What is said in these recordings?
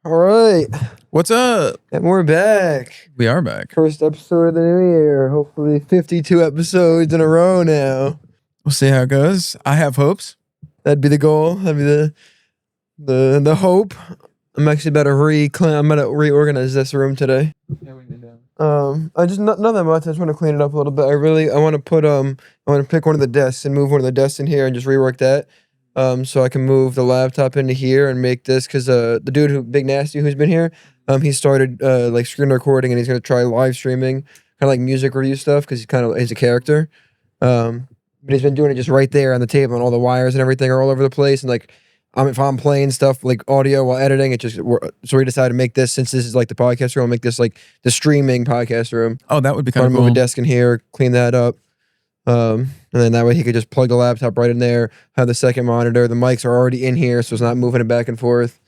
All right, What's up? and we're back. We are back. First episode of the new year. Hopefully 52 episodes in a row now. We'll see how it goes. I have hopes. That'd be the goal. That'd be the hope. I'm actually about to reorganize this room today. I just not that much. I just want to clean it up a little bit. I want to put I want to pick one of the desks and move one of the desks in here and just rework that. So I can move the laptop into here and make this, because the dude Big Nasty, who's been here, he started like screen recording, and he's gonna try live streaming, kind of like music review stuff, because he's a character. But he's been doing it just right there on the table, and all the wires and everything are all over the place. And like, if I'm playing stuff like audio while editing, so we decided to make this, since this is like the podcast room, make this like the streaming podcast room. Oh, that would be kind of cool. Move a desk in here, clean that up. And then that way he could just plug the laptop right in there, have the second monitor. The mics are already in here, so it's not moving it back and forth.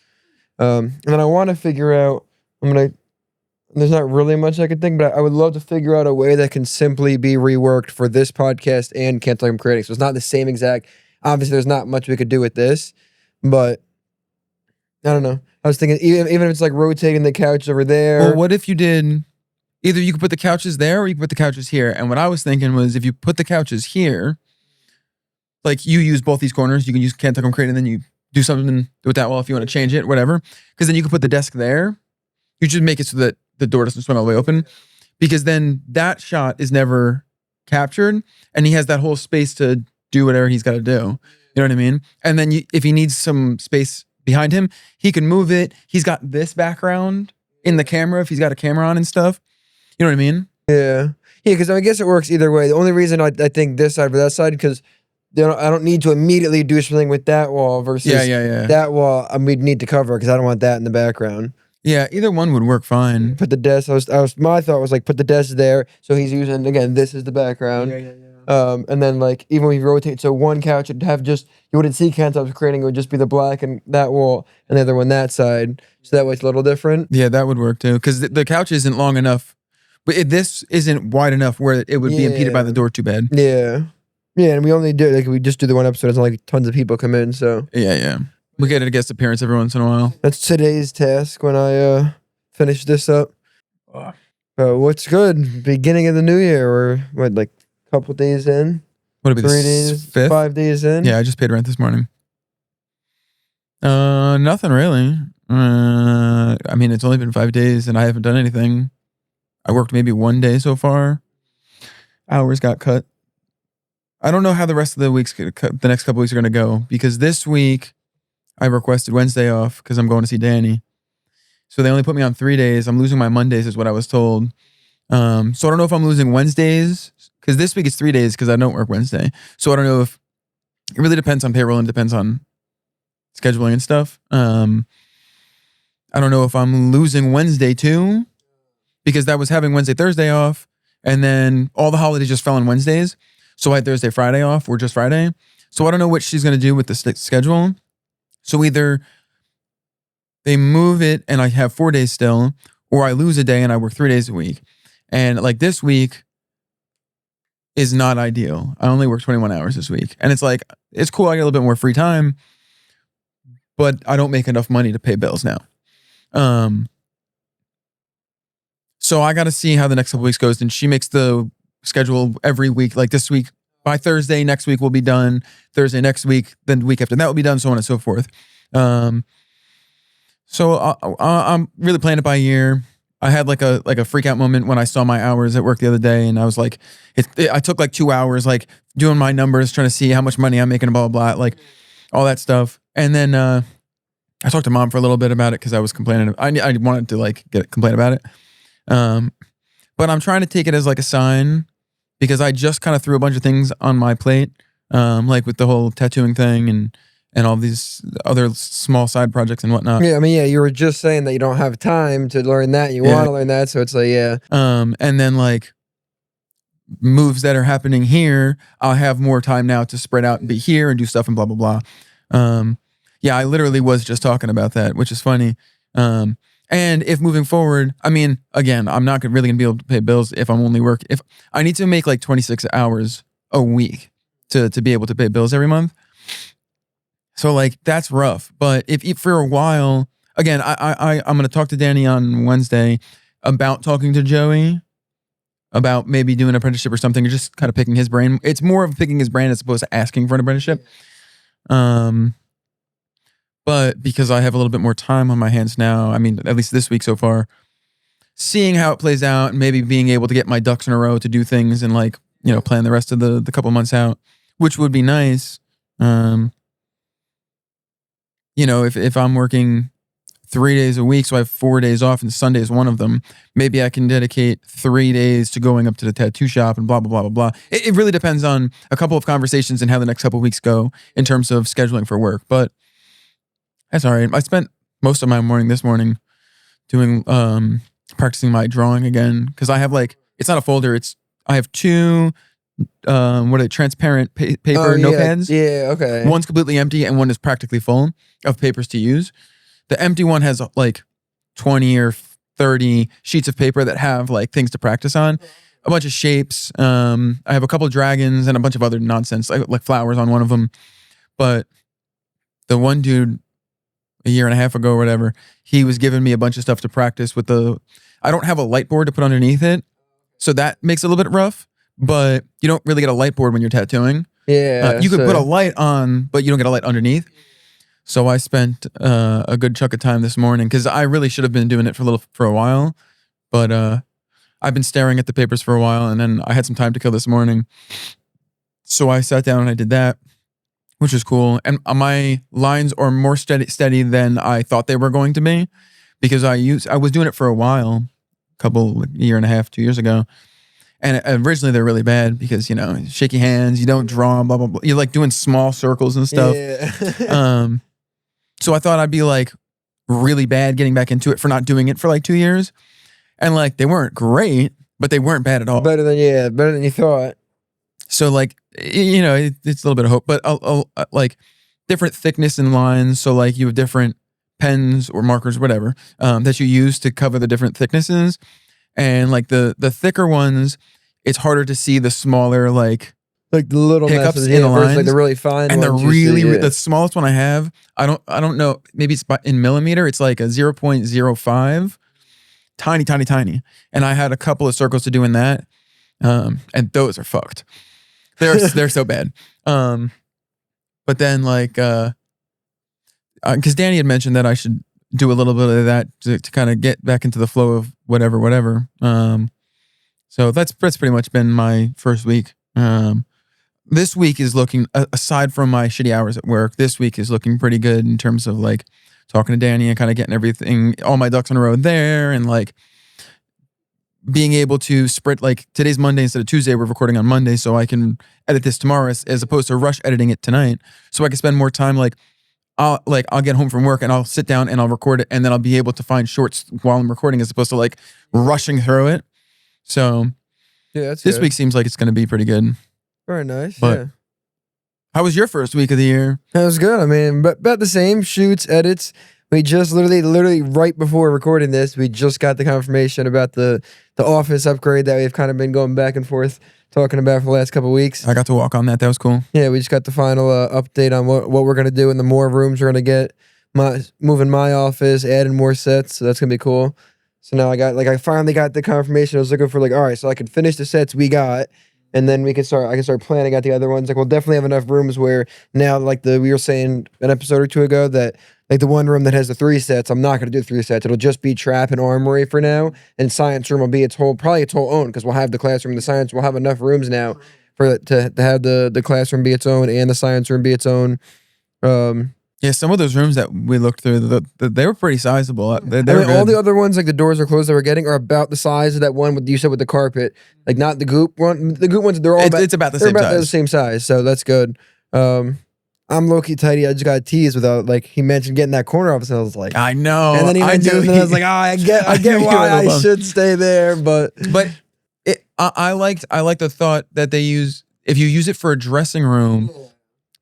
And then I want to figure out, there's not really much I could think, but I would love to figure out a way that can simply be reworked for this podcast and Can't Talk I'm Creating. So it's not the same exact, obviously there's not much we could do with this, but I don't know. I was thinking, even if it's like rotating the couch over there. Well, what if you did, either you could put the couches there or you could put the couches here. And what I was thinking was, if you put the couches here, like you use both these corners, you can use Can't Talk I'm Creating, and then you do something with that wall if you want to change it, whatever. Because then you could put the desk there. You should make it so that the door doesn't swing all the way open, because then that shot is never captured, and he has that whole space to do whatever he's got to do. You know what I mean? And then if he needs some space behind him, he can move it. He's got this background in the camera if he's got a camera on and stuff. You know what I mean? Yeah, because I guess it works either way. The only reason I think this side for that side, because I don't need to immediately do something with that wall versus that wall. We'd need to cover, because I don't want that in the background. Yeah, either one would work fine. Put the desk. My thought was like, put the desk there, so he's using, again, this is the background. And then like, even when you rotate, so one couch would have just, you wouldn't see Can't Talk I'm Creating, it would just be the black and that wall, and the other one that side. So that way it's a little different. Yeah, that would work too, because the couch isn't long enough, but this isn't wide enough where it would be impeded by the door too bad. Yeah, and we just do the one episode. It's not like tons of people come in, so yeah. We get a guest appearance every once in a while. That's today's task when I finish this up. What's good? Beginning of the new year, or what, like a couple days in? What would it be, 3 days, 5th? 5 days in? Yeah, I just paid rent this morning. Nothing really. I mean, it's only been 5 days and I haven't done anything. I worked maybe 1 day so far. Hours got cut. I don't know how the rest of the next couple weeks are going to go, because this week I requested Wednesday off because I'm going to see Danny. So they only put me on 3 days. I'm losing my Mondays is what I was told. So I don't know if I'm losing Wednesdays, because this week it's 3 days because I don't work Wednesday. So I don't know if, it really depends on payroll and depends on scheduling and stuff. I don't know if I'm losing Wednesday too, because that was having Wednesday, Thursday off, and then all the holidays just fell on Wednesdays. So I had Thursday, Friday off, or just Friday. So I don't know what she's going to do with the schedule. So either they move it and I have 4 days still, or I lose a day and I work 3 days a week. And like this week is not ideal. I only work 21 hours this week. And it's like, it's cool, I get a little bit more free time, but I don't make enough money to pay bills now. So I got to see how the next couple weeks goes. And she makes the schedule every week. Like this week, by Thursday, next week will be done. Thursday next week, then the week after that will be done, so on and so forth. So I'm really playing it by ear. I had like a freak out moment when I saw my hours at work the other day, and I was like, I took like 2 hours, like doing my numbers, trying to see how much money I'm making, blah, blah, blah, like all that stuff. And then I talked to Mom for a little bit about it, because I was complaining. I wanted to like complain about it. But I'm trying to take it as like a sign, because I just kind of threw a bunch of things on my plate, like with the whole tattooing thing and all these other small side projects and whatnot. Yeah, I mean, you were just saying that you don't have time to learn that. You want to learn that, so it's like, yeah. And then like moves that are happening here, I'll have more time now to spread out and be here and do stuff and blah, blah, blah. Yeah, I literally was just talking about that, which is funny. And if moving forward, I mean, again, I'm not really gonna be able to pay bills if I'm only working. If I need to make like 26 hours a week to be able to pay bills every month. So like that's rough. But if for a while again, I'm gonna talk to Danny on Wednesday about talking to Joey about maybe doing an apprenticeship or something, or just kind of picking his brain. It's more of picking his brain as opposed to asking for an apprenticeship. But because I have a little bit more time on my hands now, I mean, at least this week so far, seeing how it plays out and maybe being able to get my ducks in a row to do things and like, you know, plan the rest of the couple months out, which would be nice. You know, if I'm working 3 days a week, so I have 4 days off and Sunday is one of them, maybe I can dedicate 3 days to going up to the tattoo shop and blah, blah, blah, blah, blah. It really depends on a couple of conversations and how the next couple of weeks go in terms of scheduling for work. But that's all right. I spent most of my morning this morning doing, practicing my drawing again. Cause I have like, it's not a folder. I have two, transparent paper notepads. Yeah. Okay. One's completely empty and one is practically full of papers to use. The empty one has like 20 or 30 sheets of paper that have like things to practice on, a bunch of shapes. I have a couple of dragons and a bunch of other nonsense, like flowers on one of them. But the one dude, a year and a half ago or whatever, he was giving me a bunch of stuff to practice with I don't have a light board to put underneath it. So that makes it a little bit rough, but you don't really get a light board when you're tattooing. Yeah. You could put a light on, but you don't get a light underneath. So I spent a good chunk of time this morning because I really should have been doing it for a while, but I've been staring at the papers for a while, and then I had some time to kill this morning. So I sat down and I did that, which was cool. And my lines are more steady than I thought they were going to be, because I was doing it for a while, year and a half, 2 years ago. And originally they're really bad because, you know, shaky hands, you don't draw, blah, blah, blah. You're like doing small circles and stuff. Yeah. So I thought I'd be like really bad getting back into it for not doing it for like 2 years. And like, they weren't great, but they weren't bad at all. Better than you thought. So like, you know, it's a little bit of hope, but like different thickness in lines. So like you have different pens or markers, whatever, that you use to cover the different thicknesses. And like the thicker ones, it's harder to see the smaller like the little hiccups messes, in the lines, like the really fine and ones they're really see, the smallest one I have. I don't know. Maybe it's in millimeter. It's like a 0.05, tiny. And I had a couple of circles to do in that, and those are fucked. They're so bad. But then like, because Danny had mentioned that I should do a little bit of that to kind of get back into the flow of whatever. So that's pretty much been my first week. This week is looking, aside from my shitty hours at work, this week is looking pretty good in terms of like talking to Danny and kind of getting everything, all my ducks in a row there, and like being able to sprint, like today's Monday instead of Tuesday, we're recording on Monday, so I can edit this tomorrow as opposed to rush editing it tonight, so I can spend more time. Like I'll get home from work and I'll sit down and I'll record it, and then I'll be able to find shorts while I'm recording as opposed to like rushing through it. So yeah, this week seems like it's going to be pretty good. Very nice. But yeah. How was your first week of the year? That was good. I mean, but about the same, shoots, edits. We just literally right before recording this, we just got the confirmation about the office upgrade that we've kind of been going back and forth talking about for the last couple of weeks. I got to walk on that. That was cool. Yeah, we just got the final update on what we're going to do and the more rooms we're going to get. Moving my office, adding more sets, so that's going to be cool. So now I finally got the confirmation. I was looking for like, all right, so I can finish the sets we got, and then I can start planning out the other ones. Like, we'll definitely have enough rooms where now, like we were saying an episode or two ago, that like the one room that has the 3 sets, I'm not going to do 3 sets. It'll just be trap and armory for now, and science room will be probably its whole own, because we'll have the classroom, the science. We'll have enough rooms now to have the classroom be its own and the science room be its own. Yeah, some of those rooms that we looked through, they were pretty sizable. They were good. All the other ones, like the doors are closed that we're getting, are about the size of that one you said with the carpet. Like not the goop one. The goop ones, they're all it's about the same size. The same size, so that's good. I'm low-key tidy. I just got teased without, like, he mentioned getting that corner office, and I was like, I know. And then he mentioned it, and I was like, I get why I should stay there, but I liked the thought that they use, if you use it for a dressing room,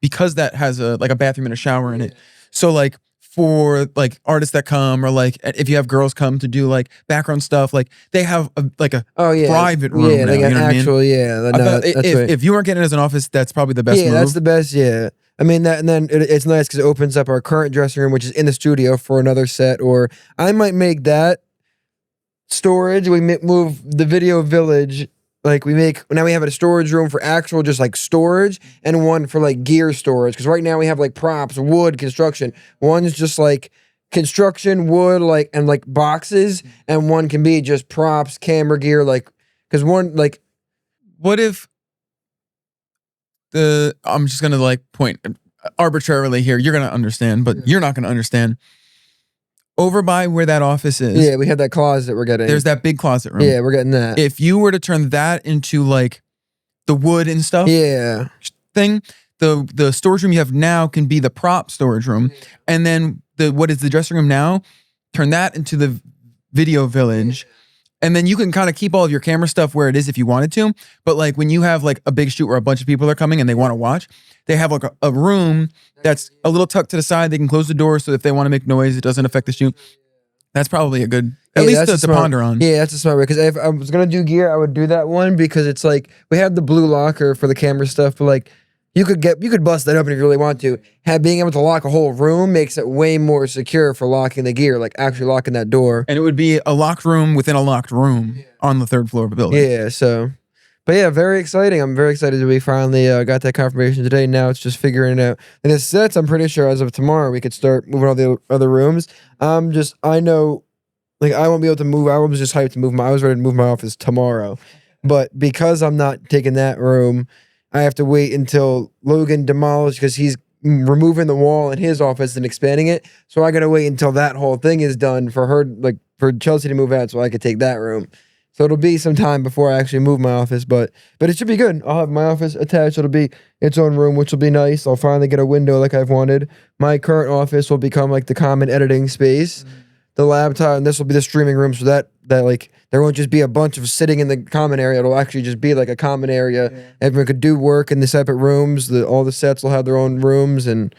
because that has a bathroom and a shower in it. So like for like artists that come, or like if you have girls come to do like background stuff, like they have a private room. Yeah, now, like you know an actual, what I mean? If you weren't getting it as an office, that's probably the best move. That's the best, yeah. I mean that, and then it's nice because it opens up our current dressing room, which is in the studio, for another set. Or I might make that storage. We move the video village. Like we have a storage room for actual just like storage, and one for like gear storage. Because right now we have like props, wood, construction. One's just like construction, wood, like and like boxes, and one can be just props, camera gear. Like because one like What if I'm just gonna like point arbitrarily here. You're gonna understand, but you're not gonna understand. Over by where that office is, yeah, we have that closet we're getting. there's that big closet room. Yeah, we're getting that. If you were to turn that into like the wood and stuff Yeah. thing, the storage room you have now can be the prop storage room, and then what is the dressing room now, turn that into the video village. And then you can kind of keep all of your camera stuff where it is if you wanted to. But like when you have like a big shoot where a bunch of people are coming and they want to watch, they have like a room that's a little tucked to the side. They can close the door so if they want to make noise, it doesn't affect the shoot. That's probably a good, at least to ponder on. Yeah, that's a smart way. Because if I was gonna do gear, I would do that one because it's like we have the blue locker for the camera stuff, but like you could bust that open if you really want to. Being able to lock a whole room makes it way more secure for locking the gear, like actually locking that door. And it would be a locked room within a locked room on the 3rd floor of a building. Yeah, so. But yeah, very exciting. I'm very excited that we finally got that confirmation today. Now it's just figuring it out. And the sets, I'm pretty sure as of tomorrow, we could start moving all the other rooms. I know, like, I won't be able to move. I was just hyped to move I was ready to move my office tomorrow. But because I'm not taking that room, I have to wait until Logan demolished because he's removing the wall in his office and expanding it. So I got to wait until that whole thing is done for her, like, for Chelsea to move out so I could take that room. So it'll be some time before I actually move my office, but it should be good. I'll have my office attached. It'll be its own room, which will be nice. I'll finally get a window like I've wanted. My current office will become like the common editing space. The laptop, and this will be the streaming room, so that like there won't just be a bunch of sitting in the common area. It'll actually just be like a common area. Yeah. Everyone could do work in the separate rooms. All the sets will have their own rooms, and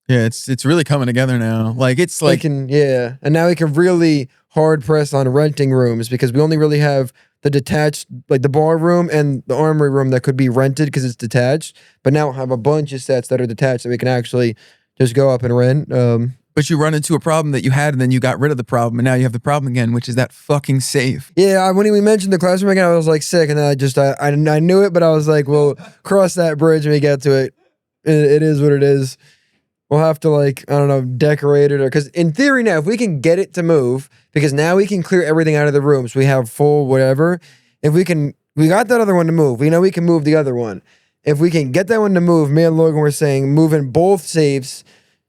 yeah, it's really coming together now. Like it's like and now we can really hard press on renting rooms because we only really have the detached, like the bar room and the armory room that could be rented because it's detached. But now we'll have a bunch of sets that are detached that we can actually just go up and rent. But you run into a problem that you had, and then you got rid of the problem, and now you have the problem again, which is that fucking safe. Yeah, when we mentioned the classroom again, I was like sick, and then I knew it, but I was like, we'll cross that bridge when we get to it. It is what it is. We'll have to, like, I don't know, decorate it, or because in theory now, if we can get it to move, because now we can clear everything out of the room, so we have full whatever. If we got that other one to move. We know we can move the other one. If we can get that one to move, me and Logan were saying moving both safes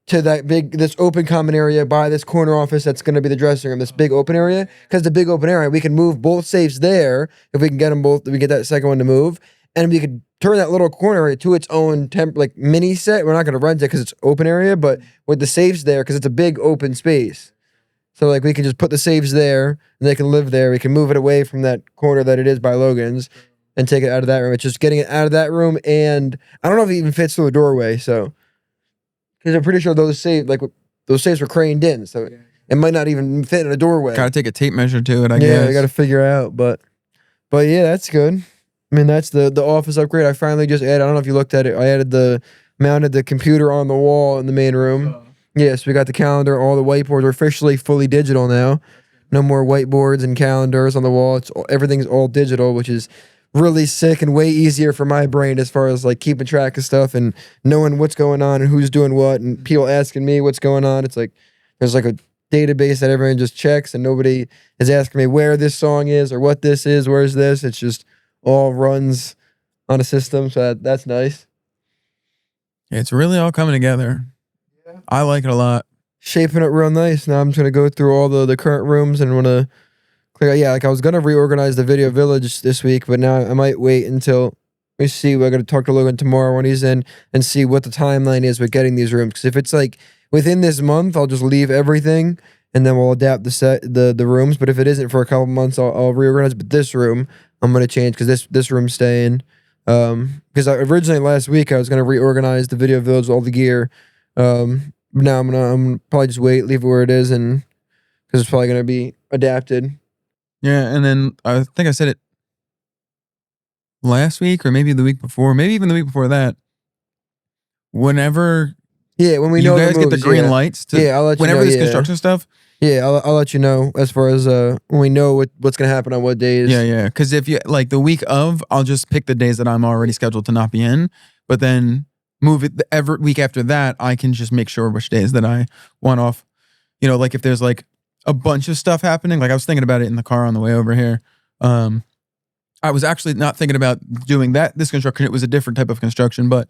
to this open common area by this corner office that's going to be the dressing room, this big open area. Because the big open area, we can move both safes there if we can get them both. We get that second one to move, and we could turn that little corner area to its own like mini set. We're not going to rent it because it's open area, but with the safes there, because it's a big open space. So like we can just put the safes there, and they can live there. We can move it away from that corner that it is by Logan's, and take it out of that room. It's just getting it out of that room, and I don't know if it even fits through a doorway. So. Because I'm pretty sure those safes were craned in, so it might not even fit in a doorway. Gotta take a tape measure to it, I guess. Yeah, I gotta figure out, but yeah, that's good. I mean, that's the office upgrade. I finally just added. I don't know if you looked at it. I mounted the computer on the wall in the main room. Yeah, so we got the calendar. All the whiteboards are officially fully digital now. No more whiteboards and calendars on the wall. Everything's all digital, which is really sick and way easier for my brain as far as like keeping track of stuff and knowing what's going on and who's doing what and people asking me what's going on. It's like there's like a database that everyone just checks and nobody is asking me where this song is or what this is, where's this. It's just all runs on a system, so that's nice. It's really all coming together. Yeah. I like it a lot. Shaping it real nice. Now I'm just gonna go through all the current rooms and want to clear. Yeah, like I was gonna reorganize the video village this week, but now I might wait until we see. We're gonna talk to Logan tomorrow when he's in and see what the timeline is with getting these rooms. Because if it's like within this month, I'll just leave everything and then we'll adapt the rooms. But if it isn't for a couple months, I'll reorganize. But this room I'm gonna change because this room's staying. Because originally last week I was gonna reorganize the video village, all the gear. Now I'm gonna probably just wait, leave it where it is, and because it's probably gonna be adapted. Yeah, and then I think I said it last week or maybe the week before, maybe even the week before that. whenever Yeah, when we you know guys the get the moves, green yeah. lights to, Yeah, I'll let you whenever know, this yeah. construction stuff. Yeah, I'll let you know as far as when we know what's gonna happen on what days. Yeah. Because if you like the week of, I'll just pick the days that I'm already scheduled to not be in, but then move it every week after that. I can just make sure which days that I want off. You know, like if there's like a bunch of stuff happening, like I was thinking about it in the car on the way over here. I was actually not thinking about doing this construction. It was a different type of construction, but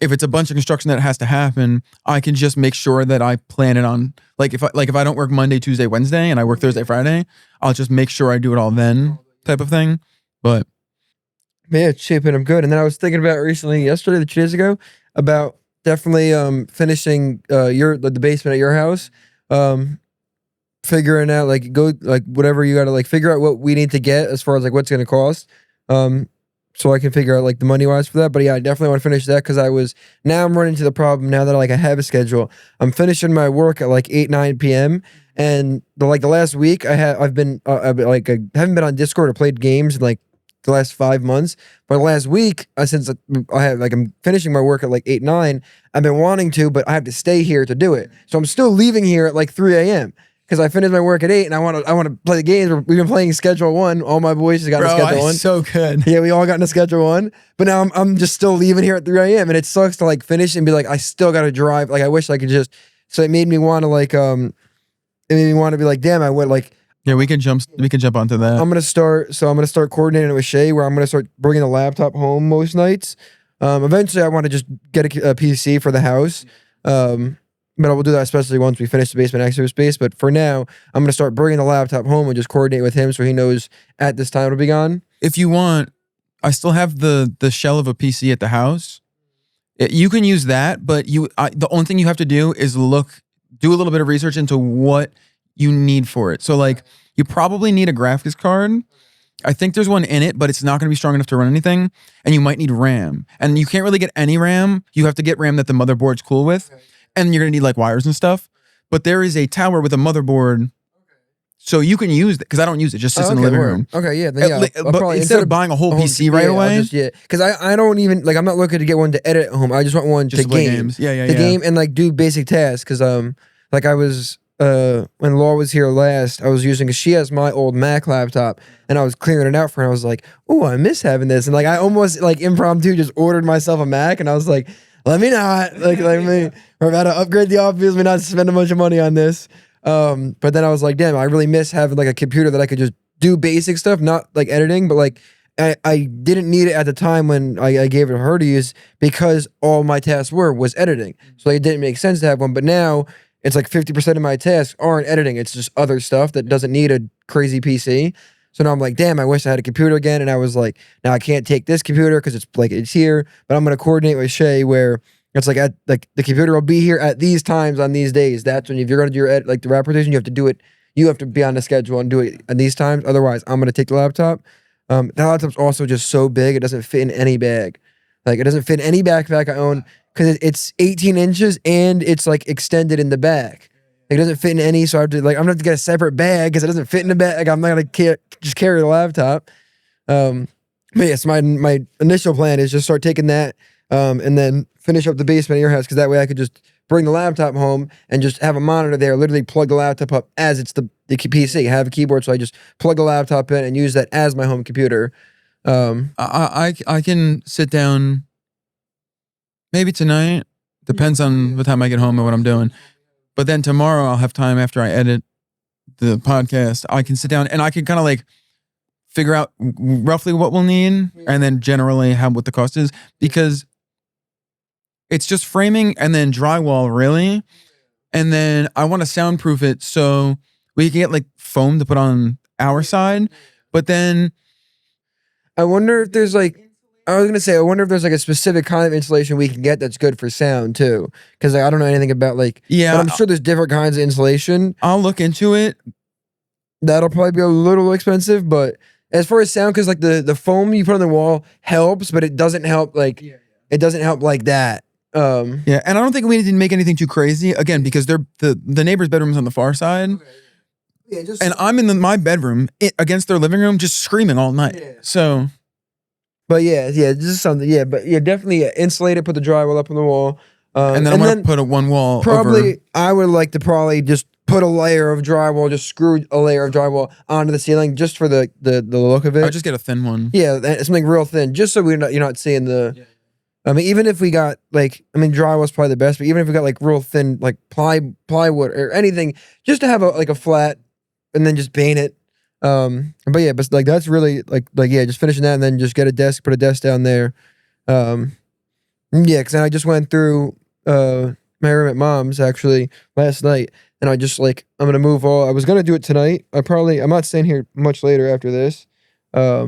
if it's a bunch of construction that has to happen, I can just make sure that I plan it on if I don't work Monday, Tuesday, Wednesday, and I work Thursday, Friday, I'll just make sure I do it all then, type of thing. But yeah, it's shaping up good. And then I was thinking about recently, yesterday, 2 days ago, about definitely finishing the basement at your house. Figuring out whatever you gotta figure out what we need to get as far as what's gonna cost. So I can figure out the money wise for that. But yeah, I definitely want to finish that because I'm running into the problem now that I have a schedule. I'm finishing my work at 8, 9 p.m. and the last week I haven't been on Discord or played games in the last 5 months. But last week, since I'm finishing my work at 8, 9, I've been wanting to, but I have to stay here to do it. So I'm still leaving here at 3 a.m. because I finished my work at 8 and I want to play the games. We've been playing Schedule 1. All my boys just got into Schedule 1. So good. Yeah, we all got into Schedule 1. But now I'm just still leaving here at 3 a.m. and it sucks to finish and be I still got to drive. I wish I could just. So it made me want to it made me want to be damn, I would Yeah, we can jump onto that. I'm gonna start coordinating it with Shay where I'm gonna start bringing the laptop home most nights. Eventually I want to just get a PC for the house. But I will do that especially once we finish the basement extra space. But for now, I'm going to start bringing the laptop home and just coordinate with him so he knows at this time it'll be gone. If you want, I still have the shell of a PC at the house. You can use that, but the only thing you have to do is do a little bit of research into what you need for it. So you probably need a graphics card. I think there's one in it, but it's not going to be strong enough to run anything. And you might need RAM. And you can't really get any RAM. You have to get RAM that the motherboard's cool with. Okay. And you're going to need wires and stuff. But there is a tower with a motherboard. So you can use it, because I don't use it, just sits in the living room. Okay, yeah. Then yeah, but probably, instead of buying a whole PC right away. Because I don't even, I'm not looking to get one to edit at home. I just want one to play game. Games. Yeah. Game and do basic tasks. Because I was, when Laura was here last, I was using, because she has my old Mac laptop, and I was clearing it out for her. And I was like, oh, I miss having this. And I almost impromptu just ordered myself a Mac, and I was like, let me not. We're about to upgrade the office. We're not spending a bunch of money on this. But then I was like, damn, I really miss having a computer that I could just do basic stuff, not editing, but I didn't need it at the time when I gave it to her to use because all my tasks was editing. So it didn't make sense to have one. But now it's 50% of my tasks aren't editing. It's just other stuff that doesn't need a crazy PC. So now I'm like, damn, I wish I had a computer again. And I was like, now I can't take this computer because it's here, but I'm going to coordinate with Shay where it's the computer will be here at these times on these days. That's when if you're going to do your the rap rotation, you have to do it. You have to be on the schedule and do it at these times. Otherwise, I'm going to take the laptop. The laptop's also just so big. It doesn't fit in any bag. It doesn't fit in any backpack I own because it's 18 inches and it's extended in the back. It doesn't fit in any, so I have to I'm gonna have to get a separate bag because it doesn't fit in the bag. I'm not gonna just carry the laptop. But yes, my initial plan is just start taking that, and then finish up the basement of your house because that way I could just bring the laptop home and just have a monitor there. Literally plug the laptop up as it's the PC. Have a keyboard, so I just plug the laptop in and use that as my home computer. I can sit down maybe tonight. Depends on what time I get home and what I'm doing. But then tomorrow I'll have time after I edit the podcast. I can sit down and I can kind of figure out roughly what we'll need and then generally what the cost is, because it's just framing and then drywall really. And then I want to soundproof it so we can get foam to put on our side. But then I wonder if there's I was gonna say, I wonder if there's a specific kind of insulation we can get that's good for sound too, because I don't know anything about yeah, but I'm sure there's different kinds of insulation. I'll look into it. That'll probably be a little expensive, but as far as sound, because the foam you put on the wall helps, but it doesn't help it doesn't help like that. Yeah, and I don't think we need to make anything too crazy again because they're the neighbor's bedroom's on the far side. Okay. Yeah, and I'm in my bedroom against their living room, just screaming all night. Yeah. So. But yeah, just something. Yeah, but yeah, definitely insulate it. Put the drywall up on the wall. And then I'm gonna put a one wall probably over. I would like to probably just put a layer of drywall, just screw a layer of drywall onto the ceiling, just for the look of I'll it. just get a thin one. Yeah, something real thin, just so you're not seeing the. Yeah. I mean, even if we got drywall's probably the best, but even if we got like real thin like plywood or anything, just to have a flat, and then just paint it. But yeah, but like that's really yeah, just finishing that and then just get a desk, put a desk down there. Yeah, because I just went through my room at mom's actually last night, and I just I'm gonna move all. I was gonna do it tonight. I'm not staying here much later after this. I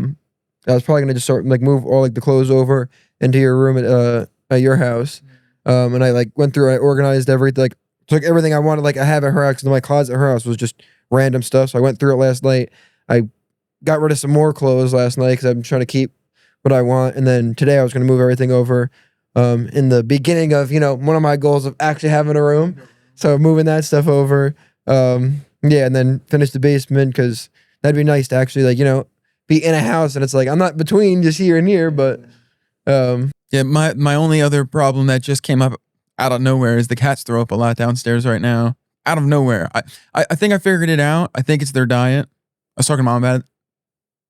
was probably gonna just start move all the clothes over into your room at your house. And I went through, I organized everything, took everything I wanted, I have at her house, because my closet at her house was just random stuff. So I went through it last night. I got rid of some more clothes last night because I'm trying to keep what I want. And then today I was gonna move everything over. In the beginning of one of my goals of actually having a room, so moving that stuff over. Yeah, and then finish the basement, because that'd be nice to actually be in a house, and it's I'm not between just here and here, but yeah, my only other problem that just came up out of nowhere is the cats throw up a lot downstairs right now. Out of nowhere. I think I figured it out. I think it's their diet. I was talking to mom about it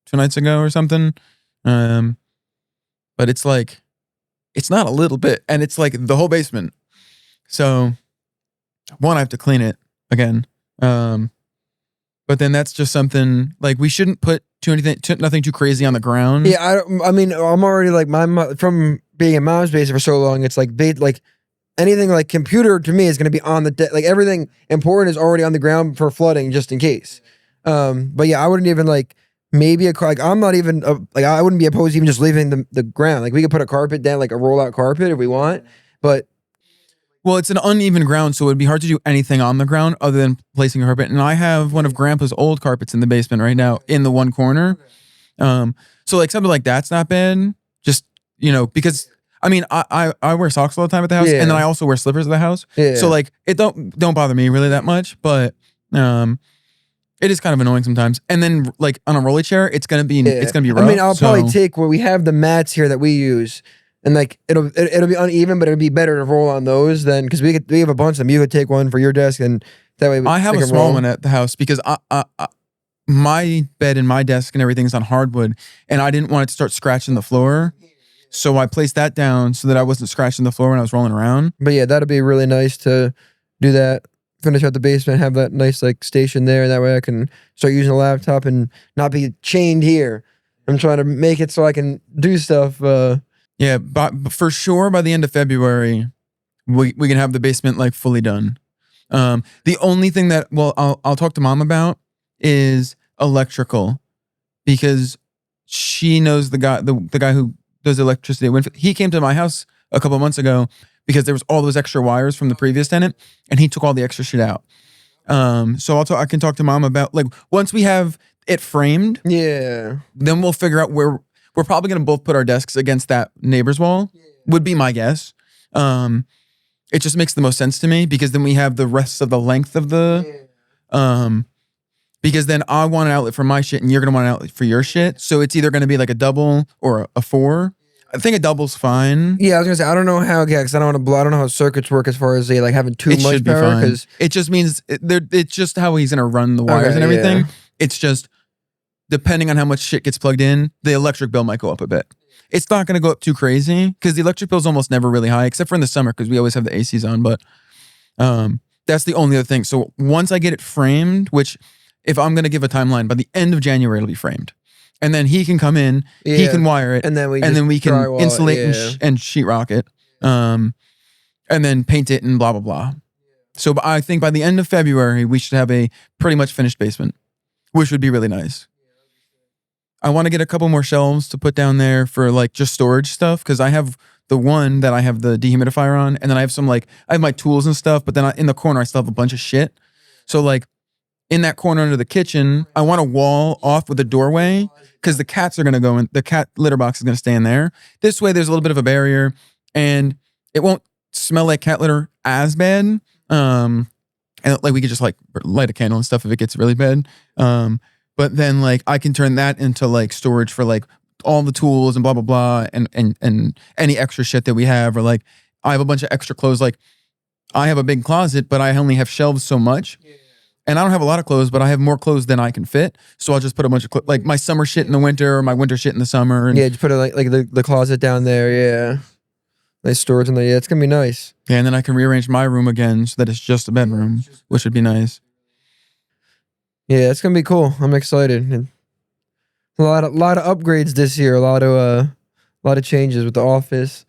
2 nights ago or something. But it's it's not a little bit, and it's the whole basement. So one, I have to clean it again. But then that's just something we shouldn't put nothing too crazy on the ground. Yeah, I mean, I'm already from being in mom's basement for so long. It's anything computer to me is going to be on the deck. Everything important is already on the ground for flooding, just in case. But yeah, I wouldn't even maybe I'm not even I wouldn't be opposed to even just leaving the ground. We could put a carpet down, a rollout carpet if we want. But well, it's an uneven ground, so it'd be hard to do anything on the ground other than placing a carpet. And I have one of Grandpa's old carpets in the basement right now in the one corner. So something like that's not bad. Just because I mean I wear socks all the time at the house, and then I also wear slippers at the house. Yeah. So it don't bother me really that much, but it is kind of annoying sometimes. And then on a rolly chair, it's gonna be rough. I mean, I'll probably take where we have the mats here that we use, and it'll be uneven, but it'll be better to roll on those than, because we have a bunch of them. You could take one for your desk, and that way I have a small one at the house, because my bed and my desk and everything is on hardwood, and I didn't want it to start scratching the floor. So I placed that down so that I wasn't scratching the floor when I was rolling around. But yeah, that'd be really nice to do that. Finish out the basement, have that nice station there, and that way I can start using a laptop and not be chained here. I'm trying to make it so I can do stuff. Yeah, but for sure by the end of February, we can have the basement fully done. The only thing that I'll talk to mom about is electrical, because she knows the guy who does electricity. When he came to my house a couple months ago, because there was all those extra wires from the previous tenant, and he took all the extra shit out. So I can talk to mom about once we have it framed. Yeah. Then we'll figure out where we're probably gonna both put our desks against that neighbor's wall. Would be my guess. It just makes the most sense to me, because then we have the rest of the length of the because then I want an outlet for my shit and you're gonna want an outlet for your shit. So it's either gonna be a double or a 4. I think a double's fine. Yeah, I was gonna say I don't know how, because I don't want to blow. I don't know how circuits work as far as they having too much power. Because it just means it's just how he's gonna run the wires and everything. Yeah. It's just depending on how much shit gets plugged in, the electric bill might go up a bit. It's not gonna go up too crazy, because the electric bill's almost never really high, except for in the summer, because we always have the ACs on. But that's the only other thing. So once I get it framed, which if I'm gonna give a timeline, by the end of January it'll be framed. And then he can come in, he can wire it, and then we can insulate and sheetrock it, and then paint it and blah, blah, blah. So I think by the end of February, we should have a pretty much finished basement, which would be really nice. I want to get a couple more shelves to put down there for just storage stuff, because I have the one that I have the dehumidifier on, and then I have some I have my tools and stuff, but then in the corner I still have a bunch of shit. So in that corner under the kitchen, I want a wall off with a doorway, because the cats are going to go in. The cat litter box is going to stay in there. This way, there's a little bit of a barrier, and it won't smell like cat litter as bad. And we could just light a candle and stuff if it gets really bad. But then I can turn that into storage for all the tools and blah blah blah and any extra shit that we have, or like I have a bunch of extra clothes. Like I have a big closet, but I only have shelves so much. And I don't have a lot of clothes, but I have more clothes than I can fit. So I'll just put a bunch of like my summer shit in the winter, or my winter shit in the summer. And Yeah, just put it like the closet down there. Yeah, nice storage in there. Yeah, it's gonna be nice. yeah, and then I can rearrange my room again so that it's just a bedroom, which would be nice. Yeah, it's gonna be cool. I'm excited. And a lot of upgrades this year. A lot of changes with the office.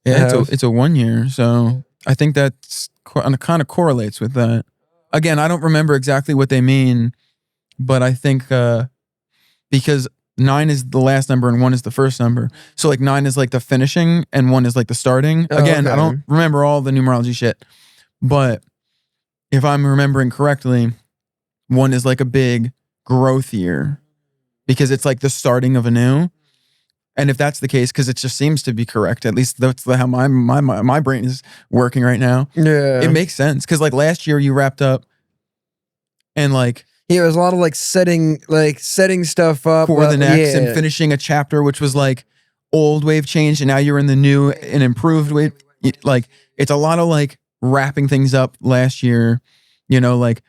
Yeah, it's a 1 year, so I think that's kind of correlates with that. Again, I don't remember exactly what they mean, but I think because 9 is the last number and 1 is the first number. So like 9 is like the finishing and 1 is like the starting. Again, okay. I don't remember all the numerology shit, but if I'm remembering correctly, 1 is like a big growth year because it's like the starting of a new. And if that's the case, because it just seems to be correct, at least that's how my brain is working right now. Yeah, It makes sense. Because like last year you wrapped up and like yeah, there's a lot of like setting stuff up for the next and finishing a chapter, which was like old WaveChange, and now you're in the new and improved wave. Like it's a lot of like wrapping things up last year. You know, like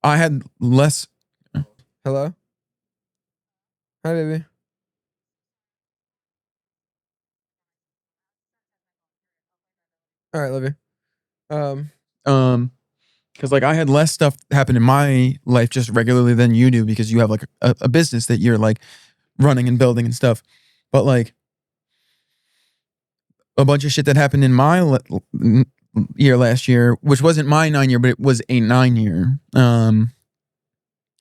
I had less. Hello. Hi, baby. All right, love you. Because like I had less stuff happen in my life just regularly than you do, because you have like a business that you're like running and building and stuff. But like a bunch of shit that happened in my year last year, which wasn't my 9 year, but it was a 9 year, kind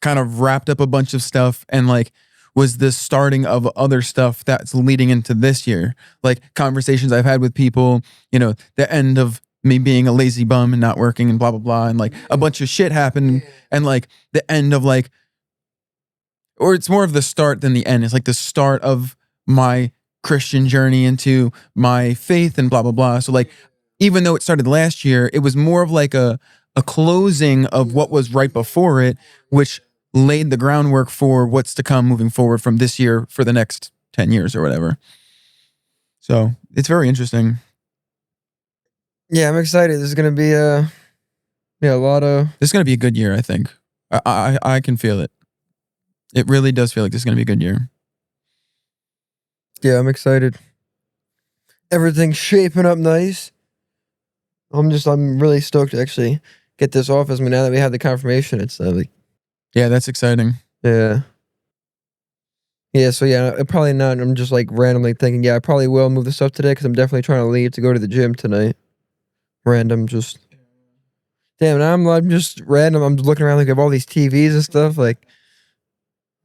of wrapped up a bunch of stuff and like was the starting of other stuff that's leading into this year. Like conversations I've had with people, you know, the end of me being a lazy bum and not working and blah, blah, blah. And like a bunch of shit happened, and like the end of like, or it's more of the start than the end. It's like the start of my Christian journey into my faith and blah, blah, blah. So like, even though it started last year, it was more of like a closing of what was right before it, which laid the groundwork for what's to come moving forward from this year for the next 10 years or whatever. So it's very interesting. Yeah, I'm excited. This is gonna be a lot of. This is gonna be a good year, I think. I can feel it. It really does feel like this is gonna be a good year. Yeah, I'm excited. Everything's shaping up nice. I'm really stoked to actually get this office. I mean, now that we have the confirmation, it's like. Yeah, that's exciting. Yeah. Yeah, so yeah, probably not. I'm just like randomly thinking, yeah, I probably will move the stuff today because I'm definitely trying to leave to go to the gym tonight. Random, just. Damn, now I'm just random. I'm looking around like I have all these TVs and stuff. Like,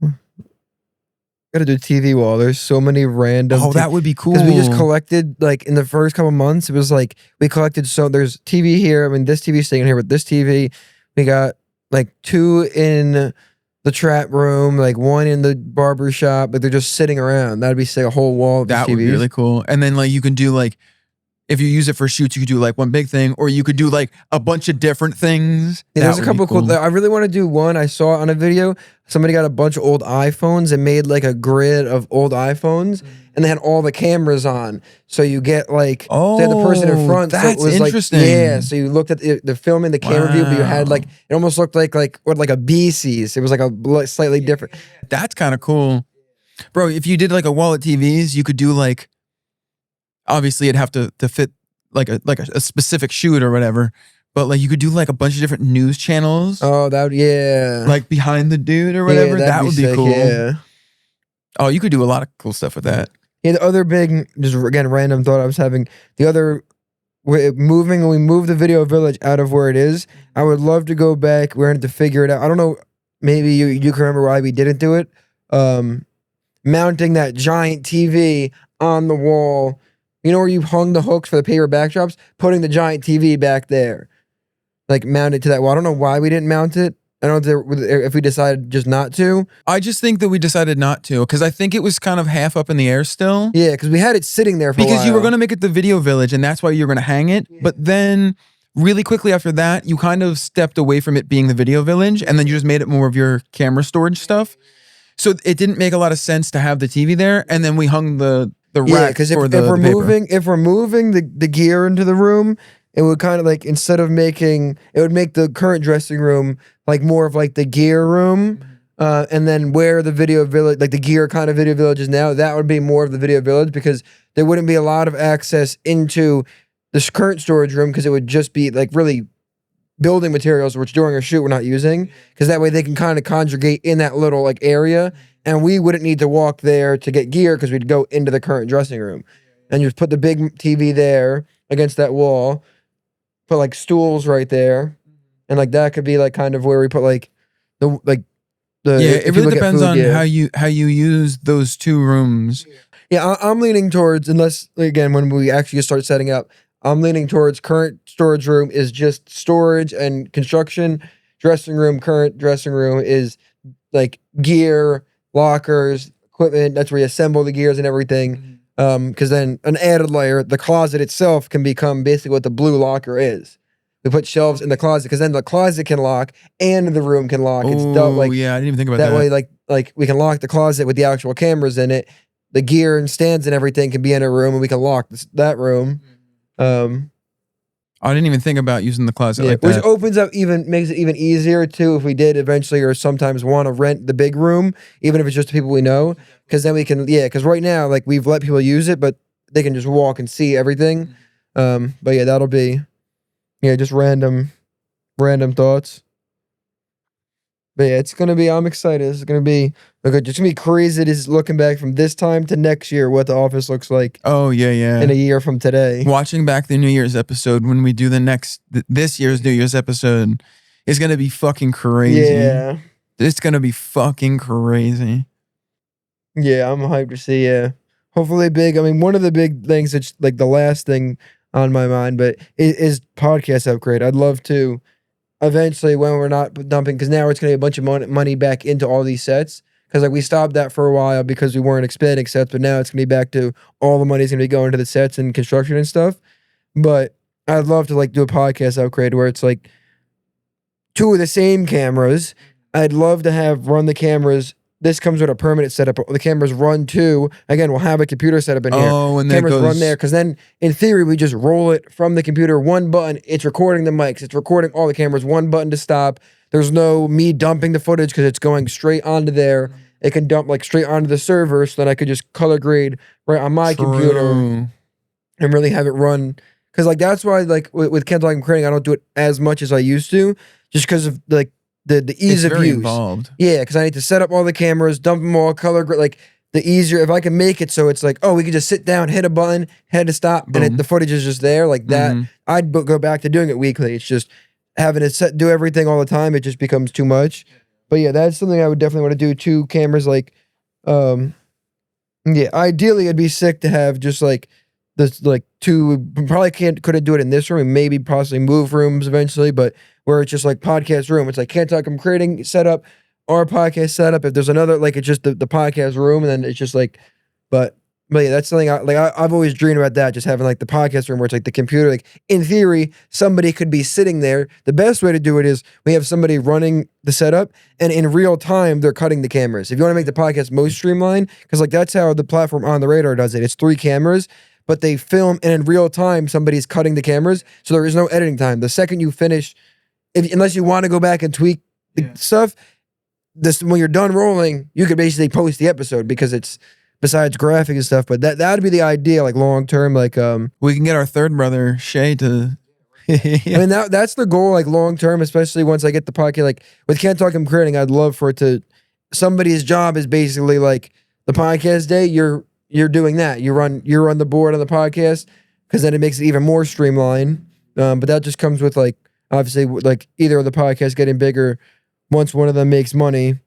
gotta do TV wall. There's so many random. Oh, that would be cool. Because we just collected, like, in the first couple months, it was like, we collected, so there's TV here. I mean, this TV staying here, but this TV, we got like 2 in the trap room, like 1 in the barber shop, but they're just sitting around. That'd be say a whole wall of that TVs. Would be really cool. And then like you can do like, if you use it for shoots, you could do like one big thing, or you could do like a bunch of different things. Yeah, there's a couple cool. I really want to do one. I saw on a video, somebody got a bunch of old iPhones and made like a grid of old iPhones, and they had all the cameras on. So you get like, they had the person in front. That's so it was interesting. Like, yeah, so you looked at the film in the camera view, but you had like, it almost looked like a B sees. It was like a slightly different. That's kind of cool, bro. If you did like a wall at TVs, you could do like, obviously it'd have to fit like a specific shoot or whatever, but like you could do like a bunch of different news channels. Oh, that would, yeah. Like behind the dude or whatever. Yeah, that would be sick, cool. Yeah. Oh, you could do a lot of cool stuff with that. Yeah, the other big, just again, random thought I was having, the other, when we move the video village out of where it is, I would love to go back. We're going to figure it out. I don't know, maybe you can remember why we didn't do it. Mounting that giant TV on the wall, you know where you hung the hooks for the paper backdrops? Putting the giant TV back there. Like mounted to that wall. I don't know why we didn't mount it. I don't know if we decided just not to. I just think that we decided not to, because I think it was kind of half up in the air still. Yeah, because we had it sitting there for a while. Because you were going to make it the video village, and that's why you were going to hang it. But then really quickly after that, you kind of stepped away from it being the video village, and then you just made it more of your camera storage stuff. So it didn't make a lot of sense to have the TV there, and then we hung the Yeah, rack because for if the we're paper. moving the gear into the room, it would kind of like instead of making it would make the current dressing room like more of like the gear room, and then where the video village like the gear kind of video village is now, that would be more of the video village because there wouldn't be a lot of access into this current storage room because it would just be like really building materials which during a shoot we're not using because that way they can kind of conjugate in that little like area and we wouldn't need to walk there to get gear because we'd go into the current dressing room and you just put the big TV there against that wall, put like stools right there, and like that could be like kind of where we put like the Yeah, if it you really look at depends food, on yeah. how you use those 2 rooms. Yeah, I'm leaning towards, unless, again, when we actually start setting up, I'm leaning towards current storage room is just storage and construction. Dressing room, current dressing room is like gear, lockers, equipment. That's where you assemble the gears and everything. Because then an added layer, the closet itself can become basically what the blue locker is. We put shelves in the closet because then the closet can lock and the room can lock. It's Oh, yeah, I didn't even think about that that. way, like we can lock the closet with the actual cameras in it. The gear and stands and everything can be in a room, and we can lock that room. I didn't even think about using the closet Yeah, like which that. opens up makes it even easier too if we did eventually or sometimes want to rent the big room, even if it's just the people we know, because then we can because right now like we've let people use it, but they can just walk and see everything. But yeah, that'll be just random thoughts. But yeah, it's gonna be. I'm excited. It's gonna be okay. It's gonna be crazy. Just looking back from this time to next year, what the office looks like Oh, yeah. in a year from today. Watching back the New Year's episode when we do this year's New Year's episode is going to be fucking crazy. Yeah, It's going to be fucking crazy. yeah. I'm hyped to see. Yeah, hopefully big. I mean, one of the big things that's like the last thing on my mind, but is podcast upgrade. I'd love to eventually when we're not dumping because now it's gonna be a bunch of money back into all these sets. Because like we stopped that for a while because we weren't expanding sets, but now it's gonna be back to all the money's gonna be going to the sets and construction and stuff. But I'd love to like do a podcast upgrade where it's like 2 of the same cameras. I'd love to have run the cameras. This comes with a permanent setup. The cameras run too. Again, we'll have a computer setup in here. Oh, and then Cameras it goes, run there because then, in theory, we just roll it from the computer. One button. It's recording the mics. It's recording all the cameras. One button to stop. There's no me dumping the footage because it's going straight onto there. It can dump like straight onto the server, so then I could just color grade right on my computer and really have it run. Because like that's why like with Kentucky I'm creating, I don't do it as much as I used to, just because of like the ease it's of very use. involved. Yeah, because I need to set up all the cameras, dump them all, color grade. Like the easier if I can make it so it's like, oh, we can just sit down, hit a button, head to stop, and the footage is just there like that. I'd go back to doing it weekly. It's just having to do everything all the time. It just becomes too much. But yeah, that's something I would definitely want to do. 2 cameras, like, yeah. Ideally, it'd be sick to have just like this, like 2. Probably couldn't do it in this room. Maybe possibly move rooms eventually, but where it's just like podcast room. It's like can't talk. I'm creating setup, our podcast setup. If there's another, like it's just the podcast room, and then it's just like, but yeah, that's something I've always dreamed about that. Just having like the podcast room where it's like the computer. Like in theory, somebody could be sitting there. The best way to do it is we have somebody running the setup, and in real time they're cutting the cameras. If you want to make the podcast most streamlined, because like that's how the platform On the Radar does it. It's 3 cameras, but they film, and in real time somebody's cutting the cameras, so there is no editing time. The second you finish, unless you want to go back and tweak the stuff, when you're done rolling, you could basically post the episode because it's besides graphic and stuff. But that'd be the idea, like long term. Like we can get our third brother Shay to. I mean that's the goal, like long term, especially once I get the podcast. Like with Can't Talk I'm Creating, I'd love for it to somebody's job is basically like the podcast day. You're doing that. You run the board on the podcast because then it makes it even more streamlined. But that just comes with like obviously like either of the podcasts getting bigger. Once one of them makes money,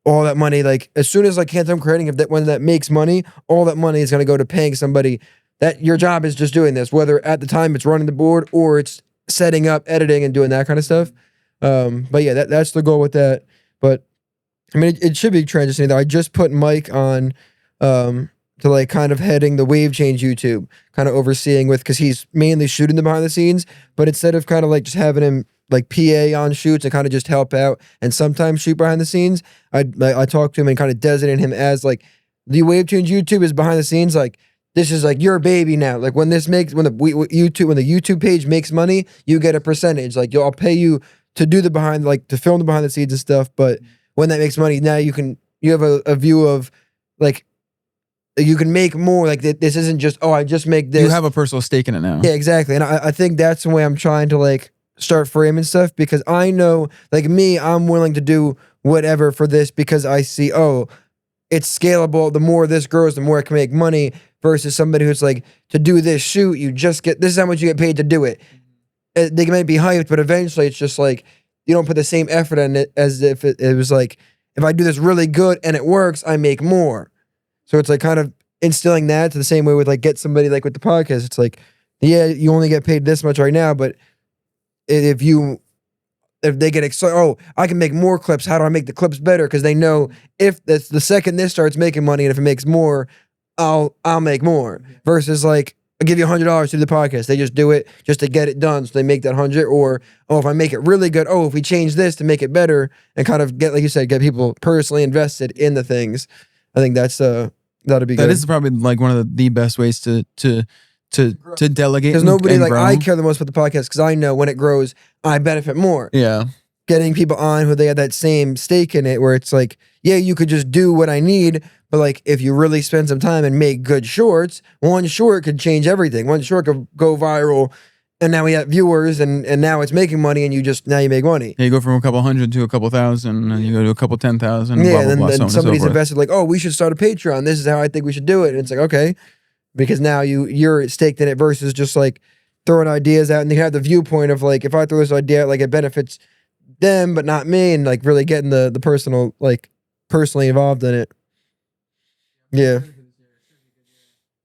all that money, like as soon as like Can't Talk I'm Creating, when that makes money, all that money is going to go to paying somebody. That your job is just doing this, whether at the time it's running the board or it's setting up, editing, and doing that kind of stuff. But yeah, that's the goal with that. But I mean, it should be transitioning though. I just put Mike on to like kind of heading the WaveChange YouTube, kind of overseeing with, because he's mainly shooting the behind the scenes, but instead of kind of like just having him like PA on shoots and kind of just help out and sometimes shoot behind the scenes, I talked to him and kind of designated him as like the WaveChange YouTube is behind the scenes, like this is like your baby now. Like when the YouTube page makes money, you get a percentage. Like I'll pay you to do to film the behind the scenes and stuff. But when that makes money, now you have a view of like, you can make more. Like this isn't just, oh, I just make this. You have a personal stake in it now. Yeah, exactly. And I think that's the way I'm trying to like start framing stuff, because I know like me, I'm willing to do whatever for this because I see, oh, it's scalable. The more this grows, the more I can make money, versus somebody who's like, to do this shoot, this is how much you get paid to do it. They might be hyped, but eventually it's just like, you don't put the same effort in it as if it was like, if I do this really good and it works, I make more. So it's like kind of instilling that to the same way with like get somebody like with the podcast. It's like, yeah, you only get paid this much right now, but if they get excited, oh, I can make more clips. How do I make the clips better? Because they know if that's the second this starts making money, and if it makes more, I'll make more. Versus like, I'll give you $100 to do the podcast. They just do it just to get it done, so they make that 100. Or, oh, if I make it really good, oh, if we change this to make it better, and kind of get, like you said, get people personally invested in the things. I think that'd be good. That is probably like one of the best ways to delegate. Because nobody and like grow. I care the most about the podcast because I know when it grows, I benefit more. Yeah. Getting people on who they have that same stake in it, where it's like, yeah, you could just do what I need, but like if you really spend some time and make good shorts, one short could change everything. One short could go viral, and now we have viewers, and now it's making money, and you make money. Yeah, you go from a couple hundred to a couple thousand, and you go to a couple 10,000. Yeah, blah, blah, and blah, then so on and somebody's so forth. invested like, oh, we should start a Patreon. This is how I think we should do it. And it's like, okay, because now you're staked in it versus just like throwing ideas out, and you have the viewpoint of like, if I throw this idea out, like it benefits them but not me, and like really getting the personal, like personally involved in it. Yeah.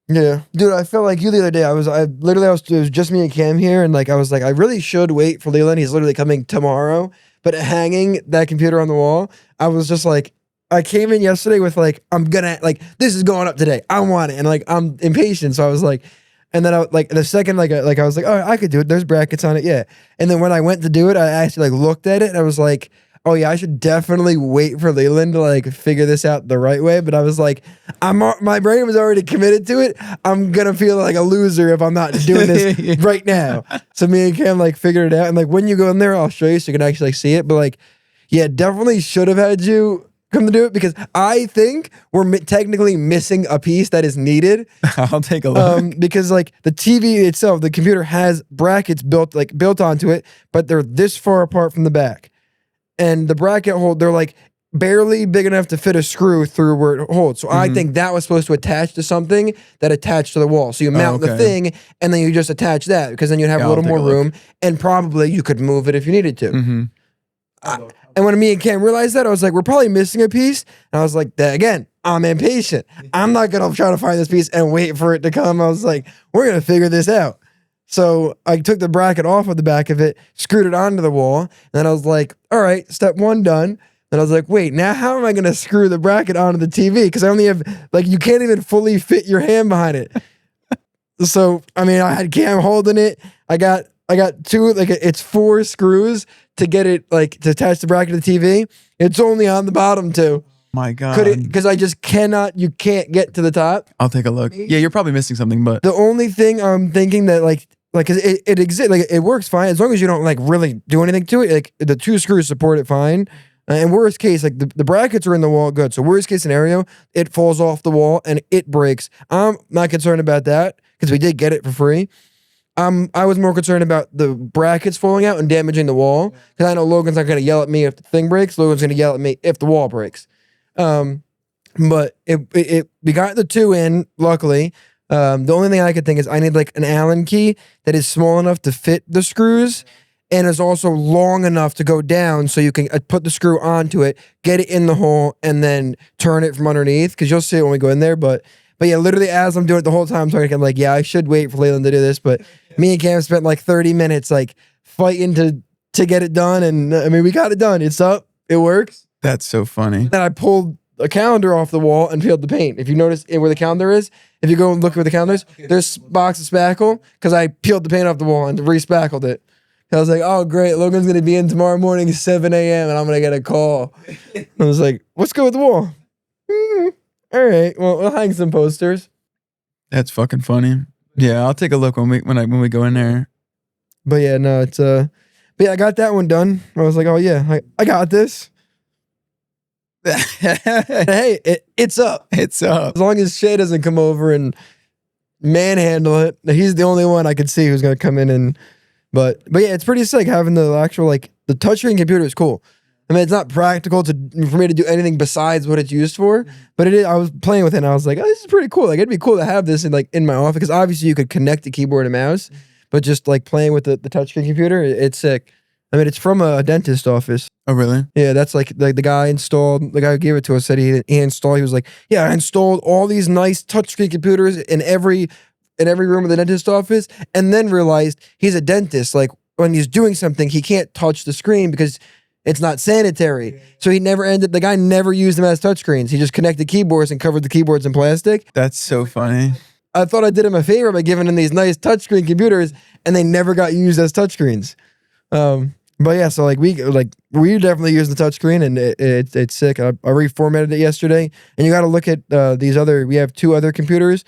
Yeah. Dude, I felt like you the other day. It was just me and Cam here, and like I was like, I really should wait for Leland. He's literally coming tomorrow. But hanging that computer on the wall, I was just like, I came in yesterday with like, I'm gonna like, this is going up today. I want it. And like I'm impatient. So I was like, and then I like the second I was like, oh, I could do it. There's brackets on it, yeah. And then when I went to do it, I actually like looked at it and I was like, oh yeah, I should definitely wait for Leland to like figure this out the right way. But I was like, my brain was already committed to it. I'm gonna feel like a loser if I'm not doing this right now. So me and Cam like figured it out. And like when you go in there, I'll show you so you can actually like, see it. But like, yeah, definitely should have had you come to do it, because I think we're technically missing a piece that is needed. I'll take a look. Because like the TV itself, the computer has brackets built onto it, but they're this far apart from the back. And the bracket hold, they're like barely big enough to fit a screw through where it holds. So I think that was supposed to attach to something that attached to the wall. So you mount the thing, and then you just attach that, because then you'd have a little more room, and probably you could move it if you needed to. And when me and Cam realized that, I was like, we're probably missing a piece. And I was like, again, I'm impatient. I'm not going to try to find this piece and wait for it to come. I was like, we're going to figure this out. So I took the bracket off of the back of it, screwed it onto the wall. And then I was like, all right, step one done. Then I was like, wait, now how am I going to screw the bracket onto the TV? Because I only have, like, you can't even fully fit your hand behind it. So, I mean, I had Cam holding it. I got two, like it's 4 screws to get it, like to attach the bracket to the TV. It's only on the bottom too. My God. Because I just you can't get to the top. I'll take a look. Yeah, you're probably missing something, but the only thing I'm thinking that like, cause it exists, like it works fine as long as you don't like really do anything to it. Like the 2 screws support it fine. And worst case, like the brackets are in the wall, good. So worst case scenario, it falls off the wall and it breaks. I'm not concerned about that because we did get it for free. I was more concerned about the brackets falling out and damaging the wall, because I know Logan's not going to yell at me if the thing breaks. Logan's going to yell at me if the wall breaks. But we got the 2 in, luckily. The only thing I could think is I need like an Allen key that is small enough to fit the screws and is also long enough to go down so you can put the screw onto it, get it in the hole, and then turn it from underneath, because you'll see it when we go in there. But yeah, literally as I'm doing it the whole time, I'm like, yeah, I should wait for Leland to do this. But me and Cam spent like 30 minutes like fighting to get it done. And I mean, we got it done. It's up. It works. that's so funny. Then I pulled a calendar off the wall and peeled the paint. If you notice where the calendar is, if you go and look where the calendar is, there's a box of spackle because I peeled the paint off the wall and re-spackled it. I was like, oh, great. Logan's going to be in tomorrow morning at 7 a.m. and I'm going to get a call. I was like, what's good with the wall? All right. Well, we'll hang some posters. That's fucking funny. Yeah, I'll take a look when we go in there. But yeah, no, it's but yeah, I got that one done. I was like, oh yeah, I got this. Hey, it's up. It's up. As long as Shay doesn't come over and manhandle it, he's the only one I could see who's gonna come in and. But yeah, it's pretty sick having the actual like the touchscreen computer is cool. I mean, it's not practical for me to do anything besides what it's used for, but it is. I was playing with it and I was like, oh, this is pretty cool. Like, it'd be cool to have this in my office because obviously you could connect the keyboard and mouse, but just like playing with the touchscreen computer, it's sick. I mean, it's from a dentist office. Oh, really? Yeah, that's like the guy installed. The guy who gave it to us said he installed. He was like, yeah, I installed all these nice touchscreen computers in every room of the dentist office, and then realized he's a dentist. Like when he's doing something, he can't touch the screen because it's not sanitary. So the guy never used them as touchscreens. He just connected keyboards and covered the keyboards in plastic. That's so funny. I thought I did him a favor by giving him these nice touchscreen computers, and they never got used as touchscreens. But yeah, so we definitely use the touchscreen, and it's sick. I reformatted it yesterday, and you got to look at we have 2 other computers.